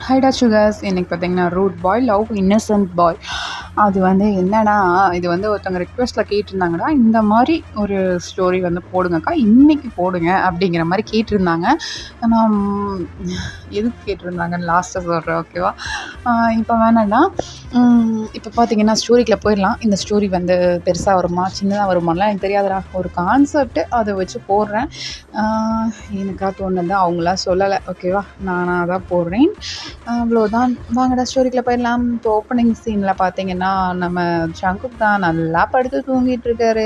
ஹைடா sugars இன்னைக்கு பார்த்தீங்கன்னா root bye love Innocent பாய். அது வந்து என்னன்னா, இது வந்து ஒருத்தவங்க ரிக்வெஸ்ட்டில் கேட்டிருந்தாங்கடா, இந்த மாதிரி ஒரு ஸ்டோரி வந்து போடுங்கக்கா, இன்னைக்கு போடுங்க அப்படிங்கிற மாதிரி கேட்டிருந்தாங்க. நான் எதுக்கு கேட்டிருந்தாங்கன்னு லாஸ்ட்டாக சொல்கிறேன், ஓகேவா? இப்போ வேணாம்னா, இப்போ பார்த்தீங்கன்னா ஸ்டோரிக்குள்ளே போயிடலாம். இந்த ஸ்டோரி வந்து பெருசாக வருமா சின்னதாக வருமானலாம் எனக்கு தெரியாதுடா, ஒரு கான்செப்ட்டு அதை வச்சு போடுறேன். எனக்கா தோணுது, அவங்களாம் சொல்லலை, ஓகேவா? நானாக தான் போடுறேன், அவ்வளோதான். வாங்கடா ஸ்டோரிக்குள்ளே போயிடலாம். இப்போ ஓப்பனிங் சீனில் பார்த்தீங்கன்னா நம்ம ஜங்குக் தான் நல்லா படுத்து தூங்கிட்டு இருக்காரு.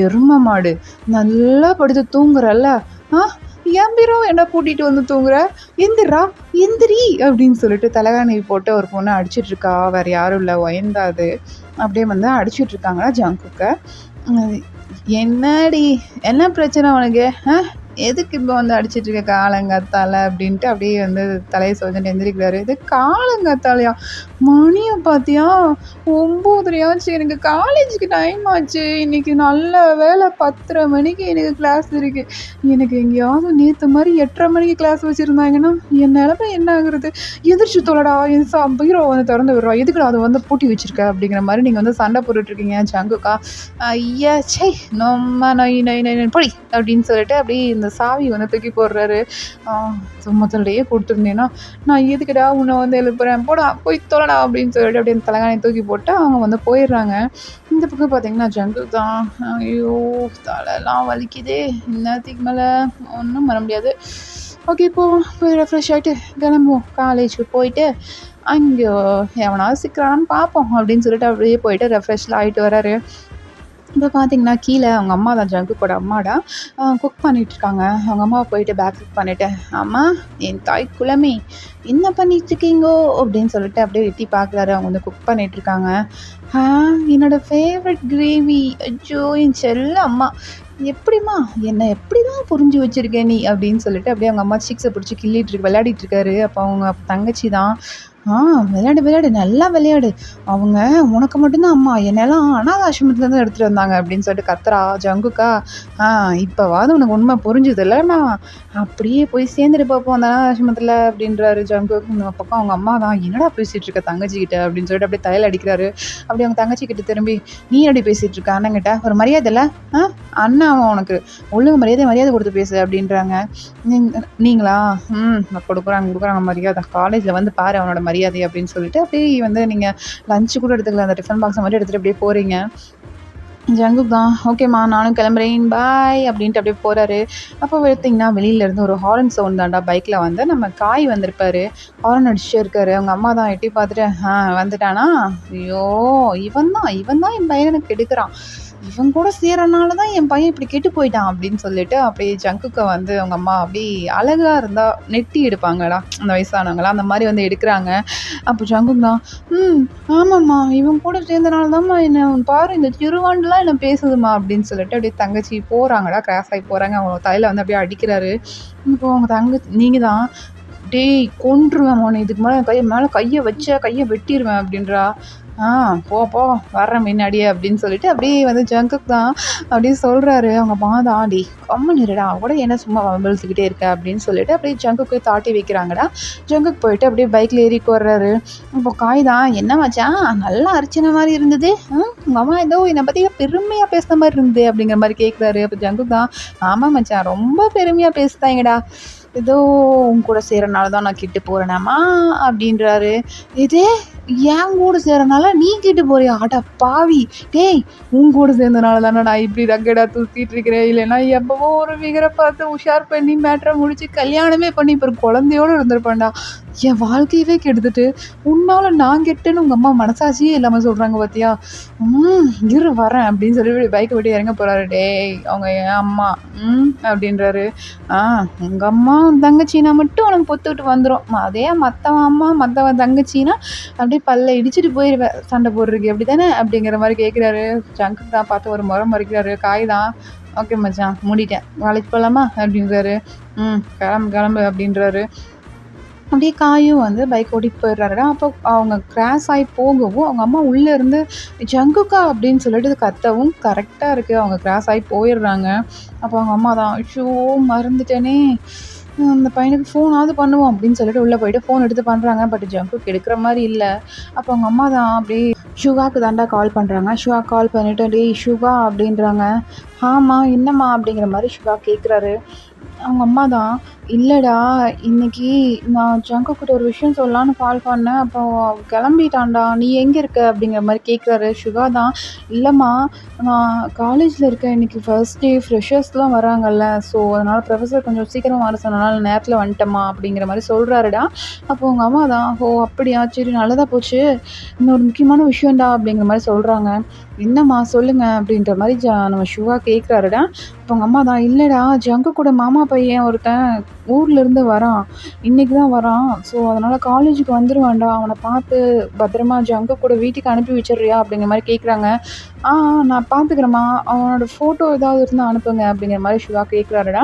எருமை மாடு நல்லா படுத்து தூங்குறல்ல, ஏன் பீரோ என்ன கூட்டிகிட்டு வந்து தூங்குற, எந்திரா எந்திரி அப்படின்னு சொல்லிட்டு தலைகாணி போட்டு ஒரு பொண்ணு அடிச்சிட்ருக்கா. வேறு யாரும் இல்லை, ஒயந்தாது அப்படியே வந்து அடிச்சிட்ருக்காங்களா ஜங்குக்கை. என்னடி என்ன பிரச்சனை உனக்கு, எதுக்கு இப்போ வந்து அடிச்சிட்ருக்க காலங்காத்தால அப்படின்ட்டு அப்படியே வந்து தலையை சொல்லிட்டு எந்திரிக்கிறாரு. இது காலங்காத்தாலையா, மணியை பார்த்தியா 9:30 எனக்கு காலேஜுக்கு டைம் ஆச்சு. இன்றைக்கி நல்ல வேலை 10:30 மணிக்கு எனக்கு கிளாஸ் இருக்குது. எனக்கு எங்கேயாவது நேற்று மாதிரி 8:30 மணிக்கு கிளாஸ் வச்சுருந்தாங்கன்னா என் நிலமை என்ன ஆகுறது. எதிர்ச்சி தொலைடா, என் பீரோ வந்து திறந்து விடுறோம், எதுக்குடா அதை வந்து பூட்டி வச்சுருக்க அப்படிங்கிற மாதிரி நீங்கள் வந்து சண்டை போட்டுட்ருக்கீங்க ஜங்குக்கா. ஐயா சே நம்ம நொய் நொய் நொய் பொடி அப்படின்னு சொல்லிட்டு அப்படியே இந்த சாவி வந்து தூக்கி போடுறாரு. முதல்லையே கொடுத்துருந்தேன்னா நான் எதுக்குடா உன்னை வந்து எழுப்புறேன், போடா போய் தொலைடா அப்படின்னு சொல்லிட்டு அப்படியே அந்த தலைகாணி தூக்கி போட்டு அவங்க வந்து போயிடுறாங்க. இந்த பக்கம் பார்த்தீங்கன்னா ஜங்குக் தான், ஐயோ தலைலாம் வலிக்குதே, இன்னத்துக்கு மேலே ஒன்றும் பண்ண முடியாது. ஓகே போய் ரெஃப்ரெஷ் ஆகிட்டு கிளம்புவோம், காலேஜுக்கு போயிட்டு அங்கே எவனாவது சிக்கிறான்னு பார்ப்போம் அப்படின்னு சொல்லிட்டு அப்படியே போயிட்டு ரெஃப்ரெஷ்லாம் ஆகிட்டு வராரு. இப்போ பார்த்தீங்கன்னா கீழே அவங்க அம்மா தான், ஜங்குக்கோட அம்மாடா, குக் பண்ணிகிட்ருக்காங்க. அவங்க அம்மாவை போயிட்டு பேக் குக் பண்ணிவிட்டு, அம்மா என் தாய் குலமே என்ன பண்ணிகிட்ருக்கீங்கோ அப்படின்னு சொல்லிட்டு அப்படியே எட்டி பார்க்குறாரு. அவங்க வந்து குக் பண்ணிகிட்ருக்காங்க. என்னோடய ஃபேவரட் கிரேவி, அச்சோ என் செல்ல அம்மா, எப்படிம்மா என்னை எப்படி தான் புரிஞ்சு வச்சுருக்கேன் நீ அப்படின்னு சொல்லிட்டு அப்படியே அவங்க அம்மா சீக்ஸை பிடிச்சி விளையாடிட்டு இருக்காரு. அப்போ அவங்க தங்கச்சி தான், விளையாடு நல்லா விளையாடு, அவங்க உனக்கு மட்டும்தான் அம்மா, என்னெல்லாம் அனாத ஆசிரமத்துலேருந்து எடுத்துகிட்டு வந்தாங்க அப்படின்னு சொல்லிட்டு கத்துறா ஜங்குக்கா. இப்போவாது உனக்கு உண்மை புரிஞ்சுது இல்லைண்ணா, அப்படியே போய் சேர்ந்துட்டு பார்ப்போம் அந்த அனாத ஆசிரமத்தில் அப்படின்றாரு ஜங்குக். இந்த பக்கம் அவங்க அம்மா தான், என்னடா பேசிகிட்டு இருக்க தங்கச்சிக்கிட்ட அப்படின்னு சொல்லிட்டு அப்படியே தலையில் அடிக்கிறாரு. அப்படி அவங்க தங்கச்சிக்கிட்ட திரும்பி, நீ எப்படி பேசிகிட்டு இருக்க அண்ணங்கிட்ட, ஒரு மரியாதை இல்லை, அண்ணன் அவன் உனக்கு ஒழுங்கு மரியாதை கொடுத்து பேசு அப்படின்றாங்க. நீங்களா கொடுக்குறாங்க மரியாதை, காலேஜில் வந்து பாரு அவனோட மரியாதை அப்படின்னு சொல்லிட்டு அப்படியே வந்து நீங்கள் லஞ்சு கூட எடுத்துக்கலாம், அந்த டிஃபன் பாக்ஸை மட்டும் எடுத்துகிட்டு அப்படியே போகிறீங்க. ஜங்குக் தான், ஓகேம்மா நானும் கிளம்புறேன் பாய் அப்படின்ட்டு அப்படியே போகிறாரு. அப்போ பார்த்தீங்கன்னா வெளியிலேருந்து ஒரு ஹாரன் சவுண்ட் தாண்டா, பைக்கில் வந்து நம்ம காய் வந்திருப்பாரு, ஹாரன் அடிச்சுட்டே இருக்காரு. அவங்க அம்மா தான் எட்டி பார்த்துட்டு, வந்துட்டானா, ஐயோ இவன் தான் என் பையனை கெடுக்கிறான், இவன் கூட சேரனால தான் என் பையன் இப்படி கெட்டு போயிட்டான் அப்படின்னு சொல்லிட்டு அப்படியே ஜங்குக்கை வந்து அவங்க அம்மா அப்படி அழகாக இருந்தால் நெட்டி எடுப்பாங்களா அந்த வயசானவங்களாம், அந்த மாதிரி வந்து எடுக்கிறாங்க. அப்போ ஜங்குக் தான், ஆமாம்மா இவன் கூட சேர்ந்தனால தான்மா என்னை பாரு இந்த திருவாண்டுலாம் என்ன பேசுதுமா அப்படின்னு சொல்லிட்டு அப்படியே தங்கச்சி போகிறாங்கடா, கிராஸ் ஆகி போகிறாங்க. அவங்க தலையில் வந்து அப்படியே அடிக்கிறாரு. இப்போ அவங்க தங்கச்சி, நீங்கள் தான், டேய் கொன்றுவேன் உன்னை, இதுக்கு மேலே கையை வச்ச கையை வெட்டிடுவேன் அப்படின்றா. போ வர்றேன் முன்னாடியே அப்படின்னு சொல்லிட்டு அப்படியே வந்து ஜங்குக் தான் அப்படியே சொல்கிறாரு. அவங்க மாதா, டி கம்முன்னுடா கூட என்ன சும்மா வம்பிழுத்துக்கிட்டே இருக்க அப்படின்னு சொல்லிட்டு அப்படியே ஜங்குக்கு தாட்டி வைக்கிறாங்கடா. ஜங்குக் போயிட்டு அப்படியே பைக்கில் ஏறிக்கு வர்றாரு. இப்போ காய் தான், என்ன மச்சான் நல்லா அரிச்சனை மாதிரி இருந்தது, உங்கள் அம்மா ஏதோ என்னை பற்றி பெருமையாக பேசுகிற மாதிரி இருந்தது அப்படிங்கிற மாதிரி கேட்குறாரு. அப்போ ஜங்குக் தான், ஆமாம் மச்சான் ரொம்ப பெருமையாக பேசுதாங்கடா, ஏதோ உன் கூட சேரனால தான் நான் கிட்டு போகிறேனாம்மா அப்படின்றாரு. இதே என் கூட சேரனால நீ கிட்டு போறியா, ஆட்டா பாவி, டேய் உன் கூட சேர்ந்தனால தானே நான் இப்படி ரக்கடா தூக்கிட்டு இருக்கிறேன், இல்லைன்னா எப்பவோ ஒரு ஃபிகரை பார்த்து உஷார் பண்ணி மேட்ரை முடிச்சு கல்யாணமே பண்ணி இப்போ குழந்தையோடு இருந்திருப்பேன்டா, என் வாழ்க்கையவே கெடுத்துட்டு உன்னால நான் கெட்டேன்னு உங்கள் அம்மா மனசாட்சியே இல்லாமல் சொல்கிறாங்க பார்த்தியா, இரு வரேன் அப்படின்னு சொல்லி பைக்கை விட்டு இறங்க போகிறாரு. டேய் அவங்க என் அம்மா அப்படின்றாரு. உங்கள் அம்மா தங்கச்சின்னா மட்டும் உனக்கு பொத்துக்கிட்டு வந்துடும், அதே மற்றவன் அம்மா மற்றவன் தங்கச்சின்னா அப்படியே பல்ல இடிச்சிட்டு போயிடுவேன் சண்டை போடுறதுக்கு, எப்படி தானே அப்படிங்கிற மாதிரி கேட்குறாரு. ஜங்குக் தான் பார்த்து ஒரு முறை மறைக்கிறாரு. காய் தான், ஓகே மச்சான் மூடிட்டேன், காலேஜ் போகலாமா அப்படின்றாரு. கிளம்பு அப்படின்றாரு. அப்படியே காயும் வந்து பைக் ஓட்டிட்டு போயிடுறாருடா. அப்போ அவங்க கிராஸ் ஆகி போகவும் அவங்க அம்மா உள்ளேருந்து ஜங்குக்கா அப்படின்னு சொல்லிட்டு கத்தவும் கரெக்டாக இருக்குது, அவங்க கிராஸ் ஆகி போயிடுறாங்க. அப்போ அவங்க அம்மா தான், ஐயோ மறந்துட்டேனே, அந்த பையனுக்கு ஃபோனாவது பண்ணுவோம் அப்படின்னு சொல்லிட்டு உள்ளே போயிட்டு ஃபோன் எடுத்து பண்ணுறாங்க. பட் ஜங்குக்கு எடுக்கிற மாதிரி இல்லை. அப்போ அவங்க அம்மா தான் அப்படியே ஷுகாக்கு தாண்டா கால் பண்ணுறாங்க. ஷுகா கால் பண்ணிவிட்டு டேய் ஷுகா அப்படின்றாங்க. ஆமா என்னம்மா அப்படிங்கிற மாதிரி ஷுகா கேட்குறாரு. அவங்க அம்மா தான் இல்லைடா இன்னைக்கு நான் ஜங்குக்கிட்ட ஒரு விஷயம் சொல்லலான்னு கால் பண்ணேன். அப்போ கிளம்பிட்டான்டா நீ எங்கே இருக்க அப்படிங்கிற மாதிரி கேட்குறாரு. ஷுகா தான் இல்லைம்மா நான் காலேஜில் இருக்கேன். இன்றைக்கி ஃபர்ஸ்ட் டே ஃப்ரெஷர்ஸ்லாம் வராங்கல்ல. ஸோ அதனால் ப்ரொஃபஸர் கொஞ்சம் சீக்கிரம் வர சொன்னனால நேரத்தில் வந்துட்டேம்மா அப்படிங்கிற மாதிரி சொல்கிறாருடா. அப்போ உங்கள் அம்மா தான் ஓ அப்படியா சரி நல்லதாக போச்சு. இன்னொரு முக்கியமான விஷயம்டா அப்படிங்கிற மாதிரி சொல்கிறாங்க. என்னம்மா சொல்லுங்க அப்படின்ற மாதிரி நம்ம ஷுகா கேட்குறாருடா. அப்போ உங்கள் அம்மா தான் இல்லைடா ஜங்கு கூட மாமா பையன் ஒருத்தன் ஊர்லேருந்து வரான். இன்றைக்கி தான் வரான். ஸோ அதனால் காலேஜுக்கு வந்துடுவான்டா. அவனை பார்த்து பத்திரமா ஜங்கு கூட வீட்டுக்கு அனுப்பி வச்சிடுறியா அப்படிங்கிற மாதிரி கேட்குறாங்க. நான் பார்த்துக்கிறேம்மா அவனோட ஃபோட்டோ ஏதாவது இருந்தால் அனுப்புங்க அப்படிங்கிற மாதிரி ஷுகா கேட்குறாருடா.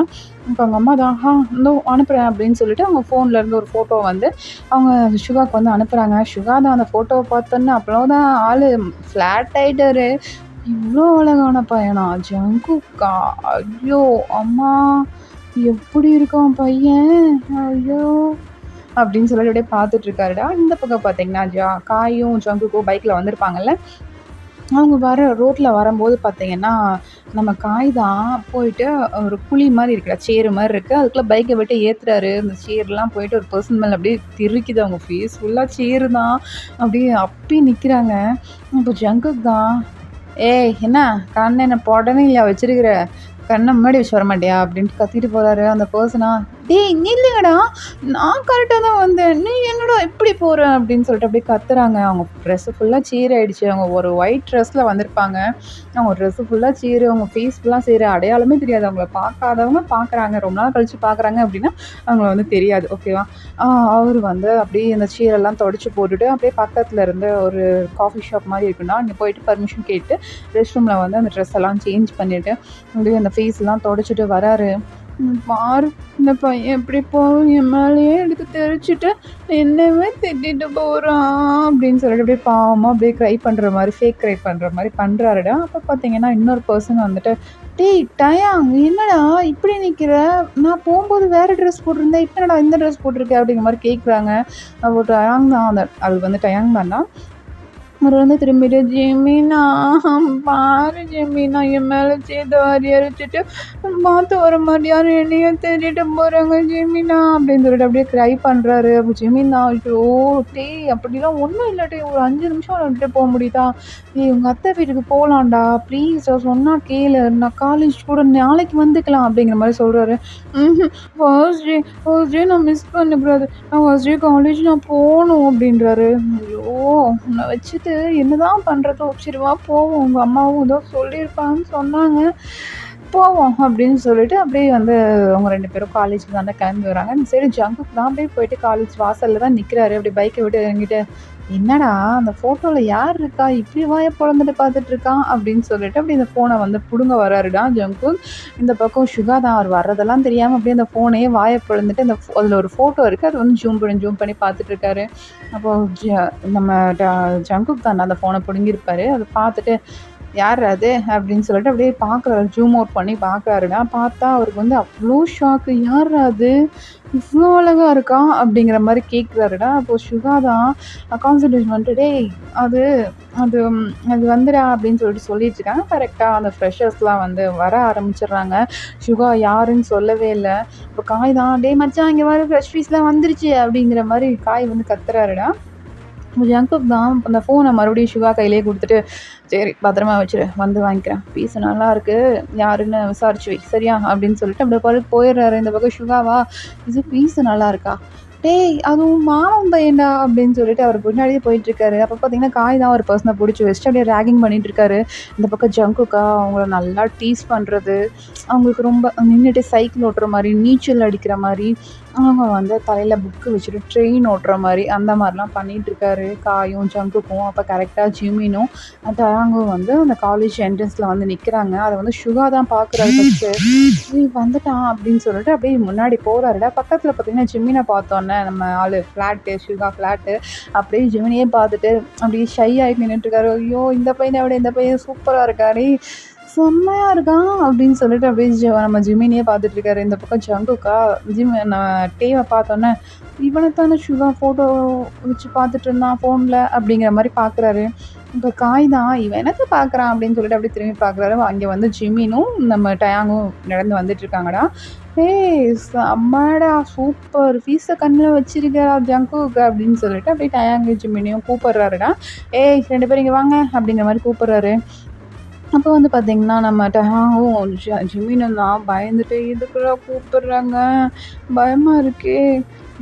இப்போ அவங்க அம்மா தான் இதோ அனுப்புகிறேன் அப்படின்னு சொல்லிட்டு அவங்க ஃபோன்லேருந்து ஒரு ஃபோட்டோ வந்து அவங்க ஷுகாவுக்கு வந்து அனுப்புகிறாங்க. ஷுகா தான் அந்த ஃபோட்டோவை பார்த்தோன்னே அவ்வளோதான் ஆள் ஃப்ளாட் ஆகிட்டாரு. இவ்வளோ அழகான பையனா ஜங்குக்கா? ஐயோ அம்மா எப்படி இருக்கான் பையன் ஐயோ அப்படின்னு சொல்லிட்டு அப்படியே பார்த்துட்டு இருக்காருடா. இந்த பக்கம் பார்த்தீங்கன்னா காயும் ஜங்குக்கும் பைக்கில் வந்திருப்பாங்கல்ல. அவங்க ரோட்டில் வரும்போது பார்த்தீங்கன்னா நம்ம காய் தான் போயிட்டு ஒரு குழி மாதிரி இருக்குடா சேரு மாதிரி இருக்குது. அதுக்குள்ளே பைக்கை விட்டு ஏற்றுறாரு. அந்த சேர்லாம் போயிட்டு ஒரு பர்சன் மேலே அப்படியே திருக்குது. அவங்க ஃபேஸ் ஃபுல்லாக சேரு தான் அப்படியே அப்படி நிற்கிறாங்க. இப்போ ஜங்குக்கு தான் ஏய் என்ன கண்ணை என்ன உடனே இல்லையா வச்சிருக்கிற கண்ணை முன்னாடி வச்சு வர மாட்டியா அப்படின்ட்டு கத்திட்டு போகிறாரு அந்த பர்சனா. டேய் இல்லைங்கடா நான் கரெக்டாக தான் வந்தேன் நீ என்னடா இப்படி போகிற அப்படின்னு சொல்லிட்டு அப்படியே கத்துறாங்க. அவங்க ட்ரெஸ்ஸு ஃபுல்லாக சீர் ஆகிடுச்சு. அவங்க ஒரு ஒயிட் ட்ரெஸ்ஸில் வந்திருப்பாங்க. அவங்க ட்ரெஸ்ஸு ஃபுல்லாக சீரு அவங்க ஃபேஸ் ஃபுல்லாக சீரு அடையாளமே தெரியாது. அவங்கள பார்க்காதவங்க பார்க்குறாங்க ரொம்ப நாள் கழித்து பார்க்குறாங்க அப்படின்னா அவங்கள வந்து தெரியாது ஓகேவா. அவர் வந்து அப்படியே அந்த சீரெல்லாம் தொடச்சி போட்டுட்டு அப்படியே பக்கத்தில் இருந்த ஒரு காஃபி ஷாப் மாதிரி இருக்குன்னா அங்கே போயிட்டு பர்மிஷன் கேட்டு ரெஸ்ட் ரூமில் வந்து அந்த ட்ரெஸ் எல்லாம் சேஞ்ச் பண்ணிவிட்டு அப்படியே அந்த ஃபேஸ்லாம் தொடச்சிட்டு வராரு. பாரு இந்த பையன் எப்படி போகும் என் மேலேயே எடுத்து தெரிச்சிட்டு என்னவே திட்டிட்டு போகிறான் அப்படின்னு சொல்லிட்டு அப்படியே பாவமாக அப்படியே க்ரை பண்ணுற மாதிரி ஃபேக் க்ரை பண்ணுற மாதிரி பண்ணுறாருடா. அப்போ பார்த்தீங்கன்னா இன்னொரு பர்சன் வந்துட்டு டேய் டயாங் என்னடா இப்படி நிற்கிற நான் போகும்போது வேறு ட்ரெஸ் போட்டிருந்தேன் இப்போ என்னடா இந்த ட்ரெஸ் போட்டிருக்கேன் அப்படிங்கிற மாதிரி கேட்குறாங்க. அப்போ டயாங் தான் அது வந்து டயாங் தான்டா. அவர் வந்து திரும்பிட்டு ஜெமினா பாரு ஜெமினா என் மேலே சேத வாரி அரைச்சிட்டு பார்த்து வர மாட்டியாரு என்னையும் தேடிட்டு போகிறாங்க ஜெமினா அப்படின்னு சொல்லிட்டு அப்படியே க்ரை பண்ணுறாரு. அப்போ ஜெமினா ஐயோ டேய் அப்படிலாம் ஒன்றும் இல்லாட்டி ஒரு 5 நிமிஷம் விட்டுட்டு போக முடியுதா? ஏய் உங்கள் அத்தை வீட்டுக்கு போகலான்டா ப்ளீஸ் சொன்னால் கேளு நான் காலேஜ் கூட நாளைக்கு வந்துக்கலாம் அப்படிங்கிற மாதிரி சொல்கிறாரு. ஃபர்ஸ்ட் டே நான் மிஸ் பண்ணக்கூடாது நான் ஃபர்ஸ்ட் டே காலேஜ் நான் போகணும் அப்படின்றாரு. ஐயோ உன்னை வச்சுட்டு என்னதான் பண்ணுறதோ சரிவா போவோம் உங்கள் அம்மாவும் ஏதோ சொல்லியிருப்பான்னு சொன்னாங்க போவோம் அப்படின்னு சொல்லிட்டு அப்படியே வந்து அவங்க 2 பேரும் காலேஜுக்கு தான் கிளம்பி வராங்க. இந்த சைடு ஜங்குக்கு தான் அப்படியே போயிட்டு காலேஜ் வாசலில் தான் நிற்கிறாரு. அப்படி பைக்கை விட்டு இறங்கிட்டு என்னடா அந்த ஃபோட்டோவில் யார் இருக்கா இப்படி வாயை பிறந்துட்டு பார்த்துட்டு இருக்கான் அப்படின்னு சொல்லிட்டு அப்படி இந்த ஃபோனை வந்து பிடுங்க வராருடா ஜங்கு. இந்த பக்கம் ஷுகா தான் அவர் வர்றதெல்லாம் தெரியாமல் அப்படியே அந்த ஃபோனையே வாயை பிறந்துட்டு அந்த அதில் ஒரு ஃபோட்டோ இருக்குது அது வந்து ஜூம் பண்ணி பார்த்துட்டு இருக்காரு. அப்போது நம்ம ஜங்குக்கு தான் அந்த ஃபோனை பிடுங்கியிருப்பாரு. அதை பார்த்துட்டு யார் அது அப்படின்னு சொல்லிட்டு அப்படியே பார்க்குறாரு ஜூம் அவுட் பண்ணி பார்க்குறாருடா. பார்த்தா அவருக்கு வந்து அவ்வளோ ஷாக்கு யார் அது இவ்வளோ அழகாக இருக்கா அப்படிங்கிற மாதிரி கேட்குறாருடா. அப்போது ஷுகா தான் கான்சன்ட்ரேஷன் வந்துட்டு டேய் அது அது அது வந்துடா அப்படின்னு சொல்லிட்டு இருக்காங்க. கரெக்டாக அந்த ஃப்ரெஷர்ஸ்லாம் வந்து வர ஆரம்பிச்சிடுறாங்க. ஷுகா யாருன்னு சொல்லவே இல்லை. இப்போ காய் தான் டே மச்சான் இங்கே வர ஃப்ரெஷ் ஃபீஸ்லாம் வந்துருச்சு அப்படிங்கிற மாதிரி காய் வந்து கத்துறாருடா. ஜங்குக் தான் அந்த ஃபோனை மறுபடியும் ஷுகா கையிலே கொடுத்துட்டு சரி பத்திரமா வச்சுரு வந்து வாங்கிக்கிறேன் பீஸு நல்லா இருக்குது யாருன்னு விசாரிச்சு வை சரியா அப்படின்னு சொல்லிட்டு அப்படியே பாரு போயிடுறாரு. இந்த பக்கம் ஷுகாவா இது பீஸு நல்லா இருக்கா டேய் அதுவும் மாமன் பையன்டா அப்படின்னு சொல்லிட்டு அவர் முன்னாடியே போயிட்டுருக்காரு. அப்போ பார்த்தீங்கன்னா காய் தான் ஒரு பர்சனை பிடிச்சி வச்சுட்டு அப்படியே ரேகிங் பண்ணிகிட்டு இருக்காரு. இந்த பக்கம் ஜங்குக்கா அவங்கள நல்லா டீஸ் பண்ணுறது அவங்களுக்கு ரொம்ப நின்றுட்டு சைக்கிள் ஓட்டுற மாதிரி நீச்சல் அடிக்கிற மாதிரி அவங்க வந்து தலையில் புக்கு வச்சுட்டு ட்ரெயின் ஓட்டுற மாதிரி அந்த மாதிரிலாம் பண்ணிகிட்ருக்காரு காயும் ஜங்குக்கும். அப்போ கரெக்டாக ஜிமினும் டயாங்கும் வந்து அந்த காலேஜ் என்ட்ரன்ஸில் வந்து நிற்கிறாங்க. அதை வந்து ஷுகா தான் பார்க்குறாரு ஃபஸ்ட்டு நீ வந்துட்டான் அப்படின்னு சொல்லிட்டு அப்படியே முன்னாடி போகிறாருடா. பக்கத்தில் பார்த்தீங்கன்னா ஜிமினை பார்த்தோன்னே நம்ம ஆள் ஃப்ளாட்டு ஷுகா ஃப்ளாட்டு அப்படியே ஜிமினியே பார்த்துட்டு அப்படியே ஷை ஆகிட்டு நின்றுட்டுருக்காரு. ஐயோ இந்த பையனை விட இந்த பையன் சூப்பராக இருக்காரு செம்மையா இருக்கான் அப்படின்னு சொல்லிட்டு அப்படியே நம்ம ஜிமினியே பார்த்துட்டு இருக்காரு. இந்த பக்கம் ஜங்குக்கா நான் டேவை பார்த்தோன்னே இவனைத்தானே சுகா ஃபோட்டோ வச்சு பார்த்துட்டு இருந்தான் ஃபோனில் அப்படிங்கிற மாதிரி பார்க்குறாரு. இப்போ காய் தான் இவன் என்னத்தை பார்க்குறான் அப்படின்னு சொல்லிட்டு அப்படியே திரும்பி பார்க்குறாரு. அங்கே வந்து ஜிமினும் நம்ம டயாங்கும் நடந்து வந்துட்டு இருக்காங்கடா. ஏய் செம்மடா சூப்பர் ஃபீஸை கண்ணில் வச்சிருக்கா ஜங்குக்கு அப்படின்னு சொல்லிட்டு அப்படியே டயாங்கு ஜிமினியும் கூப்பிட்றாருடா. ஏய் 2 பேரும் இங்கே வாங்க அப்படிங்கிற மாதிரி கூப்பிட்றாரு. அப்போ வந்து பார்த்தீங்கன்னா நம்ம டயாங்கும் ஜிமினும் தான் பயந்துட்டு எதுக்குடா கூப்பிட்றாங்க பயமாக இருக்கே,